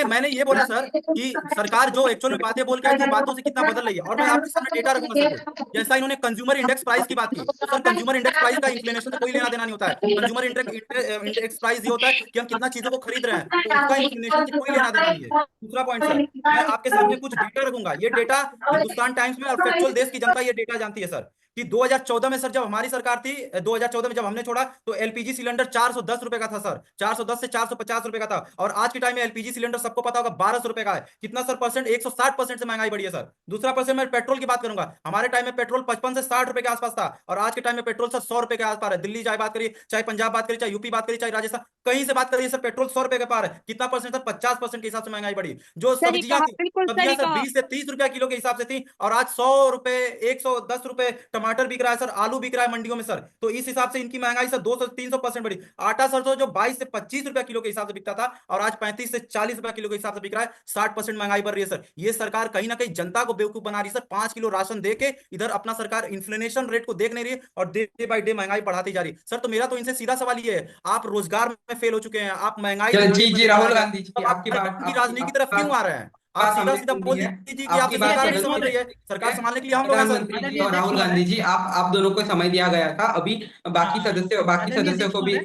S3: मैंने ये बोला सर कि सरकार जो एक्चुअल में बातें बोल के आई थी, वो बातों से कितना बदल रही है। और मैं आपके सामने डेटा रखूंगा सर कुछ, जैसा इन्होंने कंज्यूमर इंडेक्स प्राइस की बात की, तो सर कंज्यूमर इंडेक्स प्राइस का इन्फ्लेशन से कोई लेना देना नहीं होता है। कंज्यूमर इंडेक्स प्राइस ये होता है कि हम कितना चीजों को खरीद रहे हैं, तो उसका इन्फ्लेशन से कोई लेना देना नहीं है। दूसरा पॉइंट सर, मैं आपके सामने कुछ डेटा रखूंगा, ये डेटा हिंदुस्तान टाइम्स में और फैक्चुअल देश की जनता ये डेटा जानती है सर, कि 2014 में सर जब हमारी सरकार थी, 2014 में जब हमने छोड़ा तो एलपीजी सिलेंडर 410 रुपए का था सर, 410 से 450 रुपए का था, और आज के टाइम में एलपीजी सिलेंडर सबको पता होगा 1200 रुपए का है। कितना सर परसेंट? 160% से महंगाई बढ़ी है सर। दूसरा परसेंट, मैं पेट्रोल की बात करूंगा, हमारे टाइम में पेट्रोल 55 से 60 रुपए के आसपास था, और आज के टाइम में पेट्रोल सर 100 रुपए के आसपास है। दिल्ली चाहे बात करिए, चाहे पंजाब बात करिए, चाहे यूपी बात करिए, चाहे राजस्थान, कहीं से बात करिए सर, पेट्रोल 100 रुपए के पार है। कितना परसेंट सर? 50% के हिसाब से महंगाई बढ़ी। जो
S9: सही
S3: सब्जियां
S9: कहा,
S3: थी,
S9: बिल्कुल
S3: सब्जियां
S9: सही
S3: सर
S9: कहा।
S3: 20 से 30 रुपया किलो के हिसाब से थी, और आज 100 रुपए, 110 रुपए टमाटर बिक रहा है सर, आलू बिक रहा है मंडियों में सर। तो इस हिसाब से इनकी महंगाई सर 200-300% बढ़ी। आटा सर तो जो 22 से 25 रुपया किलो के हिसाब से बिकता था, और आज 35 से 40 रुपया किलो के हिसाब से बिक रहा है। 60% महंगाई बढ़ रही है सर। ये सरकार कहीं ना कहीं जनता को बेवकूफ बना रही है सर। 5 किलो राशन दे के इधर अपना सरकार इन्फ्लेशन रेट को देख नहीं रही है, और डे बाई डे महंगाई बढ़ाती जा रही है सर। तो मेरा तो इनसे सीधा सवाल ये है, आप रोजगार में फेल हो चुके हैं, आप महंगाई से
S2: जी जी राहुल गांधी जी,
S3: अब आप धर्म की राजनीति की तरफ क्यों आ रहे हैं? आप सीधा सीधा बोल दीजिए कि
S2: आपकी
S3: आपसे
S2: बात
S3: सरकार नहीं
S2: सदन
S3: संभल
S2: में
S3: रही है, सरकार संभालने के लिए हम लोग हैं सर।
S2: प्रधानमंत्री जी और राहुल गांधी जी, आप दोनों को समय दिया गया था। अभी बाकी सदस्यों को भी।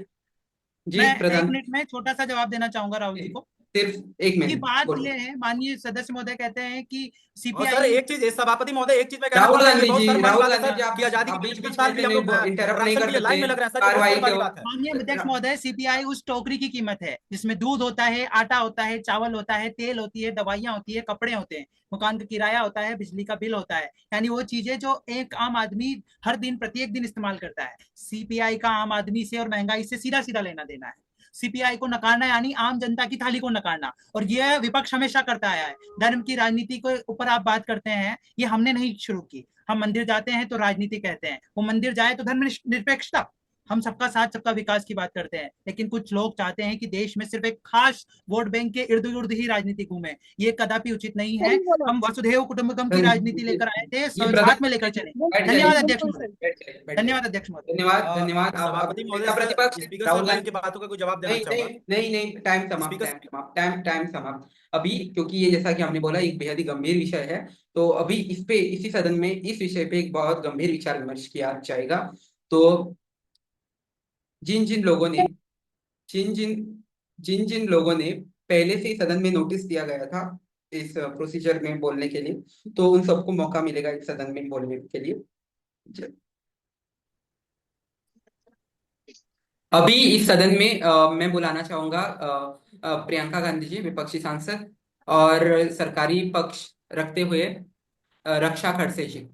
S2: जी
S4: मैं 1
S2: प्रधान,
S4: मिनट में छोटा सा जवाब देना चाहूंगा राहुल जी को।
S2: सिर्फ 1
S4: ये
S2: मिनट
S4: बात
S2: बोलो।
S4: ये है, माननीय सदस्य महोदय कहते हैं कि
S3: और
S4: सीपीआई
S3: सर एक चीज, सभापति महोदय, एक चीज मैं कहना
S2: राहुल
S3: चाहूंगा, ये
S2: गांधी
S3: बहुत
S2: जी,
S3: शर्म वाली
S2: राहुल
S3: बात है
S2: गांधी जी,
S3: सर कि आजादी के
S2: बीच
S3: 75
S2: बीच
S3: साल
S2: में
S3: के हम लोग
S2: इंटरप्ट नहीं
S3: राशन
S2: कर
S3: के लिए लाइन में
S2: सकते।
S3: लग रहे हैं सर, ये बहुत
S2: कार्रवाई
S3: शर्म वाली
S2: के
S3: बात है।
S4: माननीय अध्यक्ष महोदय, सीपीआई उस टोकरी की कीमत है जिसमें दूध होता है, आटा होता है, चावल होता है, तेल होती है, दवाइयां होती है, कपड़े होते हैं, मकान का किराया होता है, बिजली का बिल होता है, यानी वो चीजें जो एक आम आदमी हर दिन प्रत्येक दिन इस्तेमाल करता है। सीपीआई का आम आदमी से और महंगाई से सीधा सीधा लेना देना है। सीपीआई को नकारना यानी आम जनता की थाली को नकारना, और यह विपक्ष हमेशा करता आया है। धर्म की राजनीति के ऊपर आप बात करते हैं, ये हमने नहीं शुरू की। हम मंदिर जाते हैं तो राजनीति कहते हैं, वो मंदिर जाए तो धर्म निरपेक्षता, हम सबका साथ सबका विकास की बात करते हैं, लेकिन कुछ लोग चाहते हैं कि देश में सिर्फ एक खास वोट बैंक के इर्द गिर्द ही राजनीति घूमे। ये कदापि उचित नहीं है।
S9: सही बोला।
S4: हम वसुधैव कुटुंबकम की राजनीति लेकर आए थे,
S2: ये
S4: साथ में लेकर चले।
S2: बैठ जाइए,
S4: धन्यवाद अध्यक्ष
S9: बिल्कुल
S4: महोदय।
S9: सही।
S2: बैठ जाइए, बैठ जाइए।
S4: धन्यवाद अध्यक्ष महोदय।
S2: धन्यवाद, धन्यवाद। आप
S3: सभापति महोदय
S2: नेता प्रतिपक्ष
S3: स्पीकर
S2: राहुल
S3: साहब
S2: गांधी।
S3: इनके बातों का कोई जवाब देना
S2: नहीं
S3: चाहूंगा।
S2: नहीं नहीं नहीं, टाइम समाप्त,
S3: स्पीकर
S2: टाइम समाप्त, टाइम समाप्त। अभी क्योंकि ये जैसा कि हमने बोला एक बेहद ही गंभीर विषय है, तो अभी इस पे इसी सदन में इस विषय पे एक बहुत गंभीर विचार विमर्श किया जाएगा। तो जिन जिन लोगों ने जिन जिन जिन जिन लोगों ने पहले से ही सदन में नोटिस दिया गया था इस प्रोसीजर में बोलने के लिए, तो उन सबको मौका मिलेगा इस सदन में बोलने के लिए। अभी इस सदन में मैं बुलाना चाहूंगा प्रियंका गांधी जी, विपक्षी सांसद, और सरकारी पक्ष रखते हुए रक्षा खड़से जी।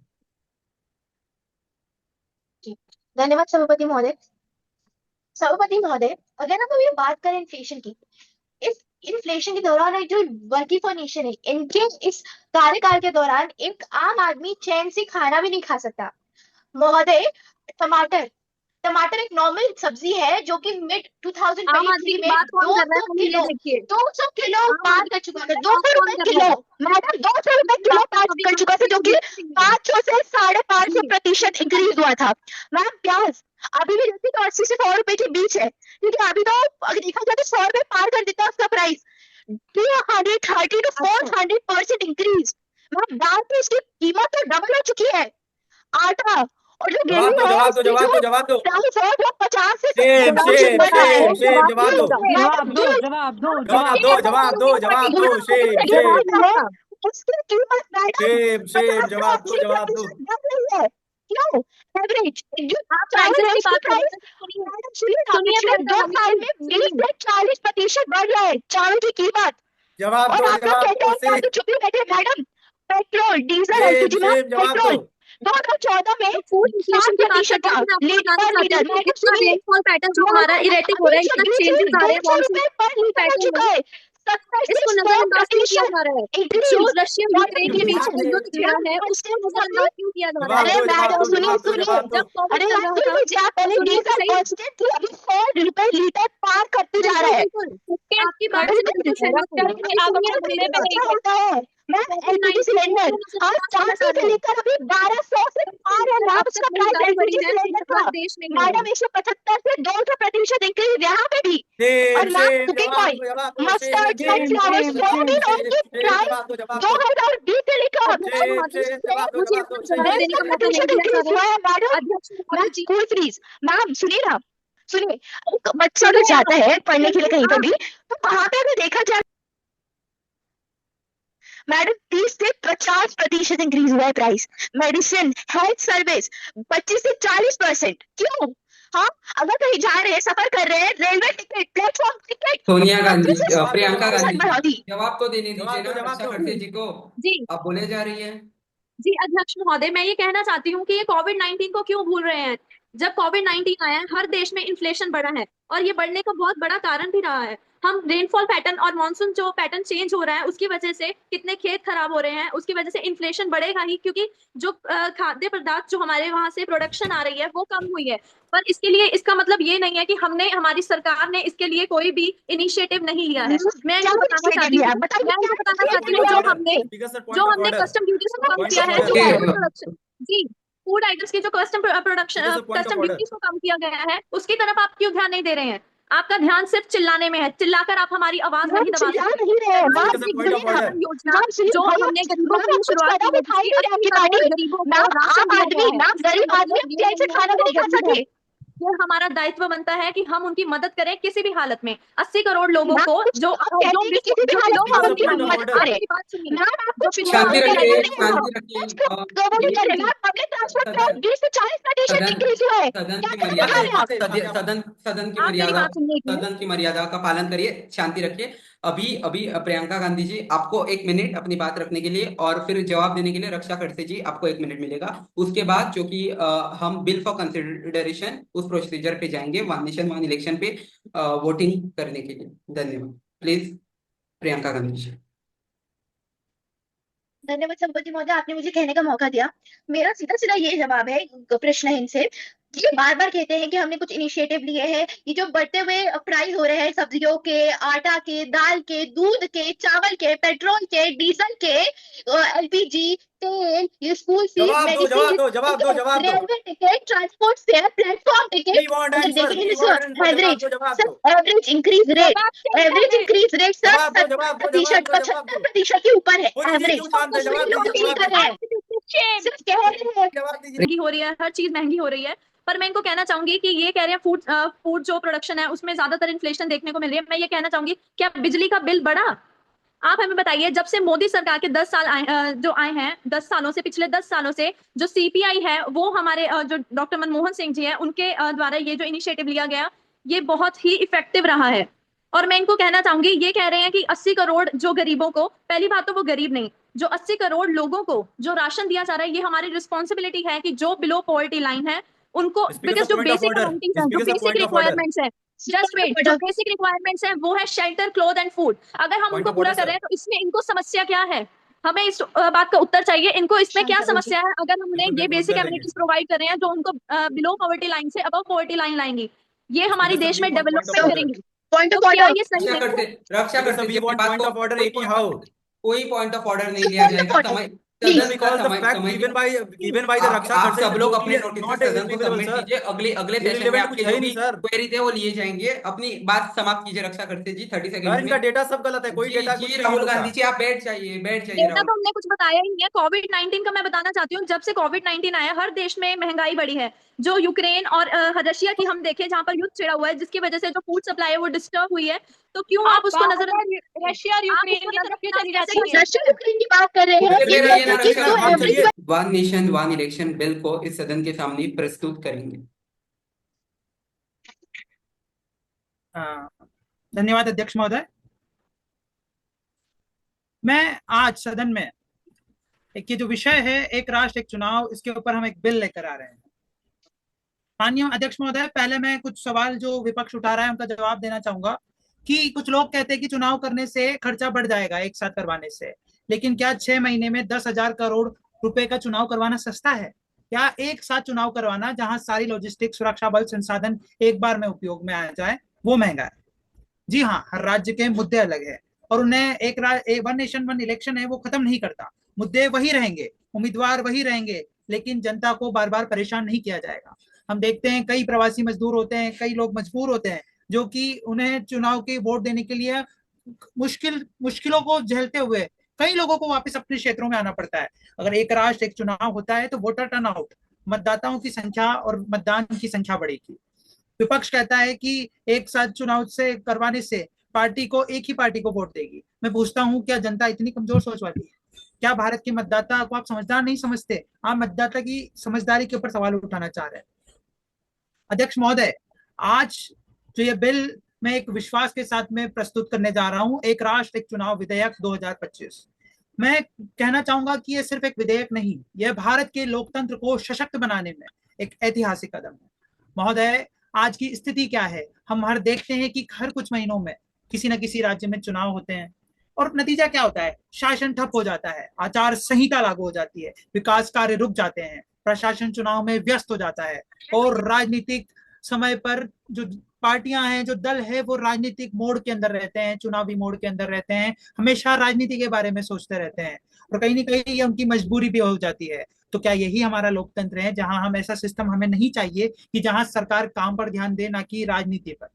S8: धन्यवाद सभापति महोदय। सभापति महोदय, अगर हम अभी बात करें इन्फ्लेशन की, इस इन्फ्लेशन के दौरान एक जो वर्किंग फॉर नेशन है, इनके इस कार्यकाल के दौरान एक आम आदमी चैन से खाना भी नहीं खा सकता। महोदय, टमाटर टमाटर एक नॉर्मल सब्जी है जो कि मिड
S9: आम आदमी
S8: 2023
S9: की
S8: में
S9: बात कौन कर रहा है
S8: 200
S9: पहले ये
S8: किलो
S9: देखिए।
S8: 200 किलो
S9: आम
S8: पार
S9: आदमी
S8: कर चुका है।
S9: की
S8: 200
S9: बात कौन
S8: रुपए
S9: कर
S8: किलो,
S9: रहा है?
S8: मैडम 200 रुपए किलो पार
S9: अभी
S8: कर चुका है, जो कि 500 से 550
S9: जी।
S8: प्रतिशत इंक्रीज हुआ था। मैम प्याज अभी भी जैसे तो 80 से 100 रुपए के बीच है, क्योंकि अभी तो अगर देखा जाए तो 100 रुपए पार कर देता है उसका प्राइस। 230 to 400% increase. मैम दाल की उसकी कीमत तो डबल हो चुकी है। आटा और जो
S3: जवाब
S8: गेहूं
S3: दो,
S8: है
S3: जवाब दो,
S8: उसकी
S3: जवाब
S8: जो
S3: दो, जवाब दो।
S8: प्राइस है वो 50 से
S3: सेम
S8: 70%
S3: सेम
S8: बढ़ रहा है।
S3: सेम सेम जवाब दो,
S6: जवाब दो, जवाब दो,
S3: जवाब दो, जवाब दो, जवाब दो। सेम सेम
S8: उसकी कीमत मैडम
S3: सेम सेम
S8: 50 से
S3: जवाब दो,
S8: 80%
S3: जवाब दो।
S8: बढ़ रही है। क्यों? एवरेज जो
S9: आप
S8: चावल
S9: प्राइसेस
S8: है
S9: की
S8: उसकी
S9: बात कर रहे
S8: प्राइस,
S9: हैं, सुनिए
S8: मैडम सुनिए ना,
S9: सुनिए
S8: पिछले
S9: प्रियंका
S8: 2
S9: गांधी
S8: साल
S9: जी,
S8: में 20
S9: सुनिए।
S8: से 40% बढ़ रहा है चावल की कीमत।
S3: जवाब
S8: और
S3: दो,
S8: आप लोग
S3: जवाब
S8: कहते
S3: दो।
S8: हैं कि आप
S3: सेम
S8: तो चुप ही बैठे। Madam petrol, diesel,
S3: same
S8: LPG में
S3: सेम जवाब
S8: पेट्रोल
S3: दो।
S8: 2014 में
S9: तो फूड इन्फ्लेशन की बात
S8: 60%
S9: करते हैं,
S8: था
S9: तो मैं आपको
S8: लीटर
S9: बताना
S8: पर
S9: चाहती
S8: लीटर।
S9: हूँ कि
S8: मैडम
S9: इतना
S8: सुनिए,
S9: रेनफॉल पैटर्न जो हमारा इरेटिक हो रहा है, इतना चेंजेस आ रहे हैं
S8: 200
S9: मॉनसून
S8: रुपए पर लीटर हो
S9: पैटर्न
S8: चुका
S9: में,
S8: है। 70 से
S9: इसको
S8: 100
S9: नजरअंदाज क्यों किया
S8: प्रतिशत
S9: जा रहा है? जो
S8: इंक्रीज।
S9: रशिया यूक्रेन के बीच में युद्ध छिड़ा है, उसको नजरअंदाज क्यों किया जा रहा
S3: जवाब
S9: है?
S8: अरे
S3: दो, जवाब
S8: मैडम
S3: दो,
S8: सुनिए
S3: जवाब दो,
S8: सुनिए,
S3: जवाब दो।
S9: जब कोविड
S8: अरे
S9: चल
S8: यार
S9: रहा
S8: सुन
S9: था,
S8: लीजिए आप, पहले
S9: सुनिए तो
S8: डीजल
S9: सही।
S8: कांस्टेंट थी, अभी 100 रुपए लीटर पार करते जा रहा है।
S9: बिल्कुल आपकी बात से मैं बिल्कुल सहमत हूँ, लेकिन
S8: आप
S9: सुनिए
S8: अपने
S9: तो
S8: मुद्दे
S9: मेरे
S8: पे
S9: पे
S8: क्या होता है? मैम एलपीजी सिलेंडर आज 400 से लेकर अभी 1200 से पार है मैम
S9: अब
S8: उसका
S9: तक
S8: प्राइस
S9: महंगाई बढ़ी
S8: एलपीजी
S9: है,
S8: सिलेंडर का।
S9: हर देश में है।
S8: मैडम 175 से 200% इंक्रीज यहाँ पे भी। और
S3: सेम
S8: मैम
S3: सेम
S8: कुकिंग
S3: जवाब
S8: ऑयल,
S3: दो, जवाब दो।
S8: Mustard,
S3: same
S8: sunflower,
S3: same
S8: soybean oil की
S3: सेम
S8: प्राइस
S3: जवाब दो, जवाब दो।
S8: 2020 से लेकर अब
S9: अध्यक्ष
S3: सेम
S9: महोदय,
S3: सेम जवाब दो,
S9: मुझे
S3: जवाब दो।
S9: अपना जवाब देने का मौका नहीं
S8: 10%
S9: दिया जा
S8: इंक्रीज
S9: रहा
S8: हुआ
S9: है।
S8: है मैडम।
S9: अध्यक्ष
S8: मैम
S9: महोदय जी,
S8: स्कूल फीस, मैम सुनिए ना, सुनिए, एक बच्चा अगर
S9: सुनिए
S8: जाता है पढ़ने के लिए कहीं पे
S9: आप
S8: भी, तो वहां पे अगर देखा जाए मैडम 30 से 50% इंक्रीज हुआ है प्राइस। मेडिसिन, हेल्थ सर्विस 25 से 40%। क्यों? हाँ, अगर कहीं जा रहे हैं, सफर कर रहे हैं, railway ticket, platform ticket
S2: Sonia Gandhi,
S8: 25 से
S2: प्रियंका गांधी
S8: 40% बढ़ा दी।
S2: जी, जवाब तो देने दीजिए ना
S3: जवाब
S2: रक्षा
S3: दो।
S2: खड़से जी को।
S9: जी
S2: आप बोले जा रही है।
S9: जी अध्यक्ष महोदय, मैं ये कहना चाहती हूँ कि ये कोविड 19 को क्यों भूल रहे हैं? जब कोविड 19 आया है, हर देश में इन्फ्लेशन बढ़ा है, और ये बढ़ने का बहुत बड़ा कारण भी रहा है। हम रेनफॉल पैटर्न और मॉनसून जो पैटर्न चेंज हो रहा है, उसकी वजह से कितने खेत खराब हो रहे हैं, उसकी वजह से इन्फ्लेशन बढ़ेगा ही, क्योंकि जो खाद्य पदार्थ जो हमारे वहां से प्रोडक्शन आ रही है वो कम हुई है। पर इसके लिए, इसका मतलब ये नहीं है कि हमने, हमारी सरकार ने इसके लिए कोई भी इनिशिएटिव नहीं लिया है। मैं
S8: क्या
S9: इनको बताना चाहती हूँ,
S8: बताइए
S9: मैं इनको बताना चाहती हूँ, जो हमने
S3: स्पीकर सर,
S9: जो
S3: पॉइंट ऑफ
S9: हमने
S3: ऑर्डर।
S9: कस्टम ड्यूटीज को कम
S3: Point
S9: किया
S3: of
S9: है, जो
S3: order.
S9: फूड प्रोडक्शन, जी फूड आइटम्स की जो custom production,
S3: Speaker sir, point of
S9: custom
S3: order.
S9: Duties को कम किया गया है, उसकी तरफ आप क्यों ध्यान नहीं दे रहे हैं? आपका ध्यान सिर्फ चिल्लाने में है, चिल्लाकर आप हमारी आवाज नहीं दबा
S8: चिल्ला
S9: सकते।
S8: नहीं रहे हैं ma'am,
S3: Speaker sir, point of order.
S9: प्रधानमंत्री योजना
S8: मैम सुनिए,
S9: जो
S8: हम
S9: हमने गरीबों के लिए
S8: कुछ
S9: शुरुआत
S8: कदम
S9: की है,
S8: उठा ही नहीं रहे आपकी
S9: 80
S8: पार्टी।
S9: करोड़ गरीबों को
S8: मैम
S9: राशन
S8: आम
S9: दिया
S8: आदमी,
S9: गया है।
S8: मैम
S9: इसका
S8: गरीब आदमी
S9: मतलब ये
S8: कैसे
S9: नहीं है
S8: खाना
S9: कि
S8: भी
S9: वो
S8: नहीं खा
S9: गरीब है।
S8: सके।
S9: ये हमारा दायित्व बनता है कि हम उनकी मदद करें किसी भी हालत में। 80 करोड़ लोगों
S8: मैम
S9: को
S8: कुछ
S9: जो
S8: आप कहते
S9: जो
S8: हैं कि किसी भी
S9: जो
S8: हालत
S9: लो
S8: में हम
S3: Speaker sir,
S8: उनकी
S3: point of
S9: पॉवर्टी,
S8: मदद
S3: order.
S8: करें।
S9: आपकी बात सुनिए,
S8: मैम आप
S9: जो
S8: कुछ
S9: पिछड़ा
S2: शांति
S9: वर्ग
S2: रखिए,
S9: है,
S2: शांति रखिए।
S8: लोगों की
S2: ये
S8: करें मैम, पब्लिक ट्रांसपोर्ट में
S2: सदन
S8: 20 से 40%
S2: सदन
S8: इंक्रीज हुआ है।
S2: सदन
S8: क्या
S2: की
S8: कहना
S2: मर्यादा,
S8: चाह रहे हैं आप?
S2: सदन की
S9: आप मेरी
S2: मर्यादा,
S9: बात सुनिए।
S2: सदन की मर्यादा का पालन करिए, शांति रखिए। अभी अभी प्रियंका गांधी जी, आपको 1 मिनट अपनी बात रखने के लिए और फिर जवाब देने के लिए रक्षा खड़से जी आपको 1 मिनट मिलेगा। उसके बाद क्योंकि हम बिल फॉर कंसिडरेशन उस प्रोसीजर पे जाएंगे, वन नेशन वन इलेक्शन पे वोटिंग करने के लिए। धन्यवाद। प्लीज प्रियंका गांधी जी।
S8: धन्यवाद संपत्ति महोदय, आपने मुझे कहने का मौका दिया। मेरा सीधा सीधा ये जवाब है, प्रश्न है इनसे, ये बार बार कहते हैं कि हमने कुछ इनिशिएटिव लिए हैं। ये जो बढ़ते हुए प्राइस हो रहे हैं सब्जियों के, आटा के, दाल के, दूध के, चावल के, पेट्रोल के, डीजल के, एलपीजी, तेल, ये स्कूल फीस,
S3: जवाब दो, जवाब दो,
S8: railway ticket, transport fair, platform
S3: We
S8: ticket,
S3: want
S8: अगर
S3: answer.
S8: देखेंगे
S3: We
S8: sir
S3: want answer.
S8: Average,
S3: जवाब
S8: सर
S3: दो.
S8: Average increase rate, average increase rate sir
S3: जवाब दो, जवाब दो,
S8: 70% के ऊपर है
S3: वो चीज
S8: एवरेज।
S3: क्यों जानते हैं? जवाब
S8: लोग
S3: दीजिए,
S8: नहीं
S3: जवाब
S8: कर रहे हैं, सिर्फ कह रहे हैं।
S3: जवाब दीजिए.
S9: महंगी हो रही है, हर चीज महंगी हो रही है। पर मैं इनको कहना चाहूंगी कि ये कह रहे हैं फूड जो प्रोडक्शन है उसमें ज्यादातर इन्फ्लेशन देखने को मिल रही है। मैं ये कहना चाहूंगी, क्या बिजली का बिल बढ़ा? आप हमें बताइए, जब से मोदी सरकार के 10 साल जो आए हैं, 10 सालों से, पिछले 10 सालों से जो सीपीआई है वो हमारे जो डॉक्टर मनमोहन सिंह जी है उनके द्वारा ये जो इनिशिएटिव लिया गया ये बहुत ही इफेक्टिव रहा है। और मैं इनको कहना चाहूंगी, ये कह रहे हैं कि 80 करोड़ जो गरीबों को, पहली बात तो वो गरीब नहीं, जो 80 करोड़ लोगों को जो राशन दिया जा रहा है, ये हमारी रिस्पॉन्सिबिलिटी है कि जो बिलो पॉवर्टी लाइन है उनको, बिकॉज जो बेसिक अमाउंटिंग है, जो बेसिक रिक्वायरमेंट्स है, जस्ट वेट, जो बेसिक रिक्वायरमेंट्स है वो है शेल्टर, क्लॉथ एंड फूड। अगर हम उनको पूरा कर रहे हैं तो इसमें इनको समस्या क्या है? हमें इस बात का उत्तर चाहिए, इनको इसमें क्या समस्या है अगर हम उन्हें ये बेसिक एमिनिटीज प्रोवाइड कर रहे हैं जो उनको बिलो पॉवर्टी लाइन से अबव पॉवर्टी लाइन लाएंगी, ये हमारी देश में डेवलपमेंट करेंगी।
S8: पॉइंट
S9: तो
S8: ऑफ
S9: क्या
S8: ऑर्डर,
S9: ये सही है?
S2: रक्षा करते जी, अपनी बात को कोई पॉइंट ऑफ ऑर्डर नहीं लिया जाएगा। समय सदन का समय
S3: given by the रक्षा
S2: आप
S3: खर्चे
S2: सब लोग अपने
S3: not
S2: नोटिस से सदन को
S3: applicable,
S2: सबमिट
S3: sir.
S2: कीजिए। अगले अगले
S3: ये
S2: सेशन में
S3: relevant
S2: आपके
S3: कुछ है
S2: जो
S3: ही
S2: भी
S3: नहीं, sir.
S2: क्वेरी थे वो लिए जाएंगे। अपनी बात समाप्त कीजिए रक्षा करते जी, 30
S3: सर
S2: सेकंड
S3: इनका
S2: में।
S3: डेटा सब गलत है, कोई
S2: जी
S3: डेटा
S2: जी
S3: कुछ
S2: राहुल
S3: नहीं
S2: गांधी
S3: होता.
S2: जी, आप बैठ जाइए
S9: डेटा
S2: राहुल।
S9: तो हमने कुछ बताया ही नहीं है। कोविड-19 का मैं बताना चाहती हूँ, जब से कोविड-19 आया हर देश में महंगाई बढ़ी है। जो यूक्रेन और रशिया की हम देखें जहां पर युद्ध छिड़ा हुआ है, जिसकी वजह से जो फूड सप्लाई है वो डिस्टर्ब हुई है, तो क्यों आप उसको नजर,
S1: रशिया और यूक्रेन की तरफ क्यों चली जाती
S8: हम
S1: है?
S8: रशिया यूक्रेन की बात कर रहे हैं।
S2: फिर
S8: ये
S2: रहिए ना
S8: कहते हैं कि
S2: रक्षा
S8: जो
S2: हम
S8: एवरेज
S2: चलिए one nation one election bill को इस सदन के सामने प्रस्तुत करेंगे।
S4: धन्यवाद अध्यक्ष महोदय। मैं आज सदन में एक ये जो विषय है एक राष्ट्र एक चुनाव, इसके ऊपर हम एक बिल लेकर आ रहे हैं। माननीय अध्यक्ष महोदय, पहले मैं कुछ सवाल जो विपक्ष उठा रहा है उनका जवाब देना चाहूंगा कि कुछ लोग कहते हैं कि चुनाव करने से खर्चा बढ़ जाएगा एक साथ करवाने से, लेकिन क्या 6 महीने में 10,000 करोड़ रुपए का चुनाव करवाना सस्ता है? क्या एक साथ चुनाव करवाना जहां सारी लॉजिस्टिक, सुरक्षा बल, संसाधन एक बार में उपयोग में आ जाए वो महंगा है? जी हाँ, हर राज्य के मुद्दे अलग है और उन्हें एक वन नेशन वन इलेक्शन है वो खत्म नहीं करता। मुद्दे वही रहेंगे, उम्मीदवार वही रहेंगे, लेकिन जनता को बार बार परेशान नहीं किया जाएगा। हम देखते हैं कई प्रवासी मजदूर होते हैं, कई लोग मजबूर होते हैं जो कि उन्हें चुनाव के वोट देने के लिए मुश्किलों को झेलते हुए कई लोगों को वापस अपने क्षेत्रों में आना पड़ता है। अगर एक राष्ट्र एक चुनाव होता है तो वोटर टर्नआउट, मतदाताओं की संख्या और मतदान की संख्या बढ़ेगी। विपक्ष कहता है कि एक साथ चुनाव से करवाने से पार्टी को, एक ही पार्टी को वोट देगी। मैं पूछता हूं, क्या जनता इतनी कमजोर सोच वाली है? क्या भारत के मतदाता को आप समझदार नहीं समझते? आप मतदाता की समझदारी के ऊपर सवाल उठाना चाह रहे हैं। अध्यक्ष महोदय, आज जो ये बिल मैं एक विश्वास के साथ में प्रस्तुत करने जा रहा हूं, एक राष्ट्र एक चुनाव विधेयक 2025, मैं कहना चाहूंगा कि ये सिर्फ एक विधेयक नहीं, यह भारत के लोकतंत्र को सशक्त बनाने में एक ऐतिहासिक कदम है। महोदय, आज की स्थिति क्या है? हम हर देखते हैं कि हर कुछ महीनों में किसी न किसी राज्य में चुनाव होते हैं और नतीजा क्या होता है? शासन ठप हो जाता है, आचार संहिता लागू हो जाती है, विकास कार्य रुक जाते हैं, प्रशासन चुनाव में व्यस्त हो जाता है और राजनीतिक समय पर जो पार्टियां हैं, जो दल है, वो राजनीतिक मोड के अंदर रहते हैं, चुनावी मोड के अंदर रहते हैं, हमेशा राजनीति के बारे में सोचते रहते हैं और कहीं ना कहीं ये उनकी मजबूरी भी हो जाती है। तो क्या यही हमारा लोकतंत्र है, जहां हम ऐसा सिस्टम हमें नहीं चाहिए कि जहां सरकार काम पर ध्यान दे, ना कि राजनीति पर?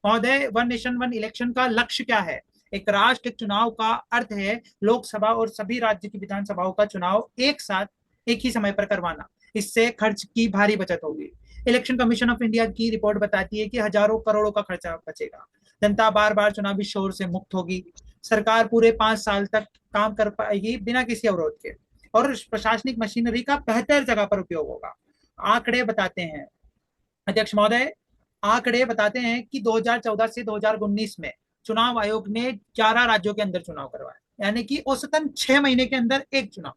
S4: महोदय, वन नेशन वन इलेक्शन का लक्ष्य क्या है? एक राष्ट्र एक चुनाव का अर्थ है लोकसभा और सभी राज्य की विधानसभाओं का चुनाव एक साथ एक ही समय पर करवाना। इससे खर्च की भारी बचत होगी। इलेक्शन कमीशन ऑफ इंडिया की रिपोर्ट बताती है कि हजारों करोड़ों का खर्चा बचेगा। जनता बार बार चुनावी शोर से मुक्त होगी। सरकार पूरे 5 साल तक काम कर पाएगी बिना किसी अवरोध के और प्रशासनिक मशीनरी का बेहतर जगह पर उपयोग होगा। आंकड़े बताते हैं अध्यक्ष महोदय, आंकड़े बताते हैं कि 2014 से 2019 में चुनाव आयोग ने 11 राज्यों के अंदर चुनाव करवाया, यानी कि औसतन 6 महीने के अंदर एक चुनाव।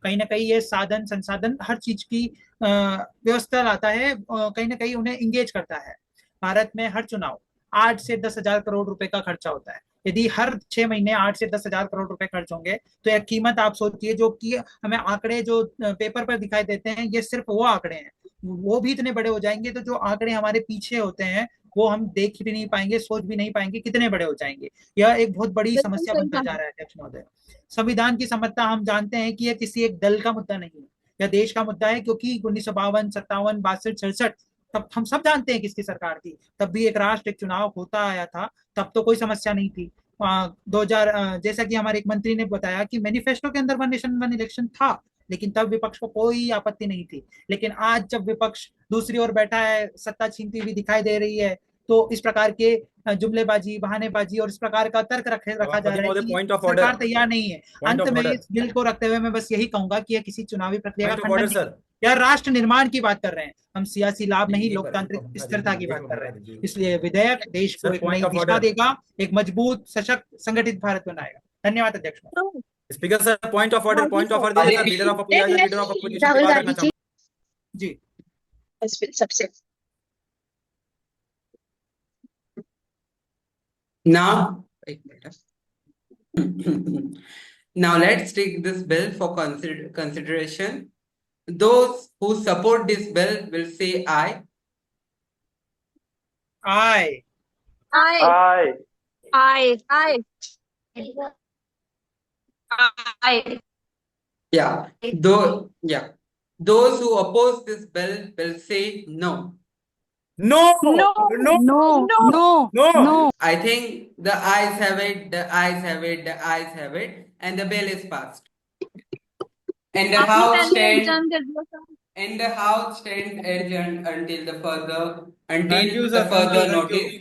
S4: कहीं ना कहीं ये साधन संसाधन हर चीज की व्यवस्था लाता है, कहीं ना कहीं उन्हें इंगेज करता है। भारत में हर चुनाव 8 से 10,000 करोड़ रुपए का खर्चा होता है। यदि हर 6 महीने 8 से 10,000 करोड़ रुपए खर्च होंगे तो यह कीमत आप सोचिए, जो कि हमें आंकड़े जो पेपर पर दिखाई देते हैं, ये सिर्फ वो आंकड़े हैं वो भी इतने बड़े हो जाएंगे तो जो आंकड़े हमारे पीछे होते हैं वो हम देख भी नहीं पाएंगे, सोच भी नहीं पाएंगे कितने बड़े हो जाएंगे। यह एक बहुत बड़ी
S9: बिल्कुल
S4: समस्या
S9: सही
S4: बनता जा
S9: कहा।
S4: रहा है अध्यक्ष महोदय। संविधान की समता हम जानते हैं कि यह किसी एक दल का मुद्दा नहीं है, यह देश का मुद्दा है, क्योंकि 1952, 57, 62, 67 तब हम सब जानते हैं किसकी सरकार थी, तब भी एक राष्ट्र, एक चुनाव होता आया था, तब तो कोई समस्या नहीं थी। 2000 जैसा कि हमारे एक मंत्री ने बताया कि मैनिफेस्टो के अंदर वन नेशन वन इलेक्शन था, लेकिन तब विपक्ष को कोई आपत्ति नहीं थी। लेकिन आज जब विपक्ष दूसरी ओर बैठा है, सत्ता छीनती हुई दिखाई दे रही है, तो इस प्रकार के जुमलेबाजी, बहानेबाजी और इस प्रकार का तर्क रखा जा
S3: सभापति
S4: रहा है
S3: महोदय,
S4: कि
S3: पॉइंट ऑफ
S4: सरकार
S3: ऑर्डर,
S4: तैयार नहीं है।
S3: पॉइंट
S4: अंत
S3: ऑफ
S4: में
S3: ऑर्डर,
S4: इस बिल को रखते हुए मैं बस यही कहूंगा कि यह किसी चुनावी प्रक्रिया का
S3: पॉइंट ऑफ
S4: खंडन
S3: ऑर्डर
S4: नहीं,
S3: सर।
S4: यह राष्ट्र निर्माण की बात कर रहे हैं। हम सियासी लाभ नहीं,
S3: ये पर
S4: लोकतांत्रिक
S3: इनको हटा
S4: स्थिरता की
S3: दीजिए,
S4: बात
S3: इनको
S4: कर रहे
S3: हटा
S4: हैं।
S3: दीजिए।
S4: इसलिए विधेयक देश को
S3: सर,
S4: एक
S3: पॉइंट
S4: नई
S3: ऑफ
S4: दिशा
S3: ऑर्डर।
S4: देगा, एक मजबूत, सशक्त, संगठित भारत बनाएगा। धन्यवाद अध्यक्ष महोदय।
S3: Speaker sir, point of order,
S9: हाँ जी
S3: पॉइंट ऑफ
S9: सर।
S3: ऑर्डर दीजिए sir. Leader of opposition, leader of opposition की
S8: राहुल
S3: बात
S8: गांधी
S3: रखना
S8: जी
S3: चाहूंगा।
S4: जी
S8: सबसे
S2: Now, now let's take this bill for consideration. Those who support this bill will say aye.
S4: आए
S9: आए
S5: आय
S9: आए आए
S2: Yeah. Those who oppose this bill will say no.
S3: No,
S1: No,
S3: no,
S6: No,
S1: no.
S6: no,
S3: no.
S6: no.
S2: I think the ayes have it, the ayes have it, the ayes have it, and the bill is passed. And the
S9: आपने
S2: House
S9: पहले
S2: stand
S9: adjourn कर दिया sir.
S2: and the House stand adjourned until the further
S3: Thank you,
S2: until
S3: sir.
S2: the
S3: Thank you,
S2: further
S3: thank you.
S2: notice.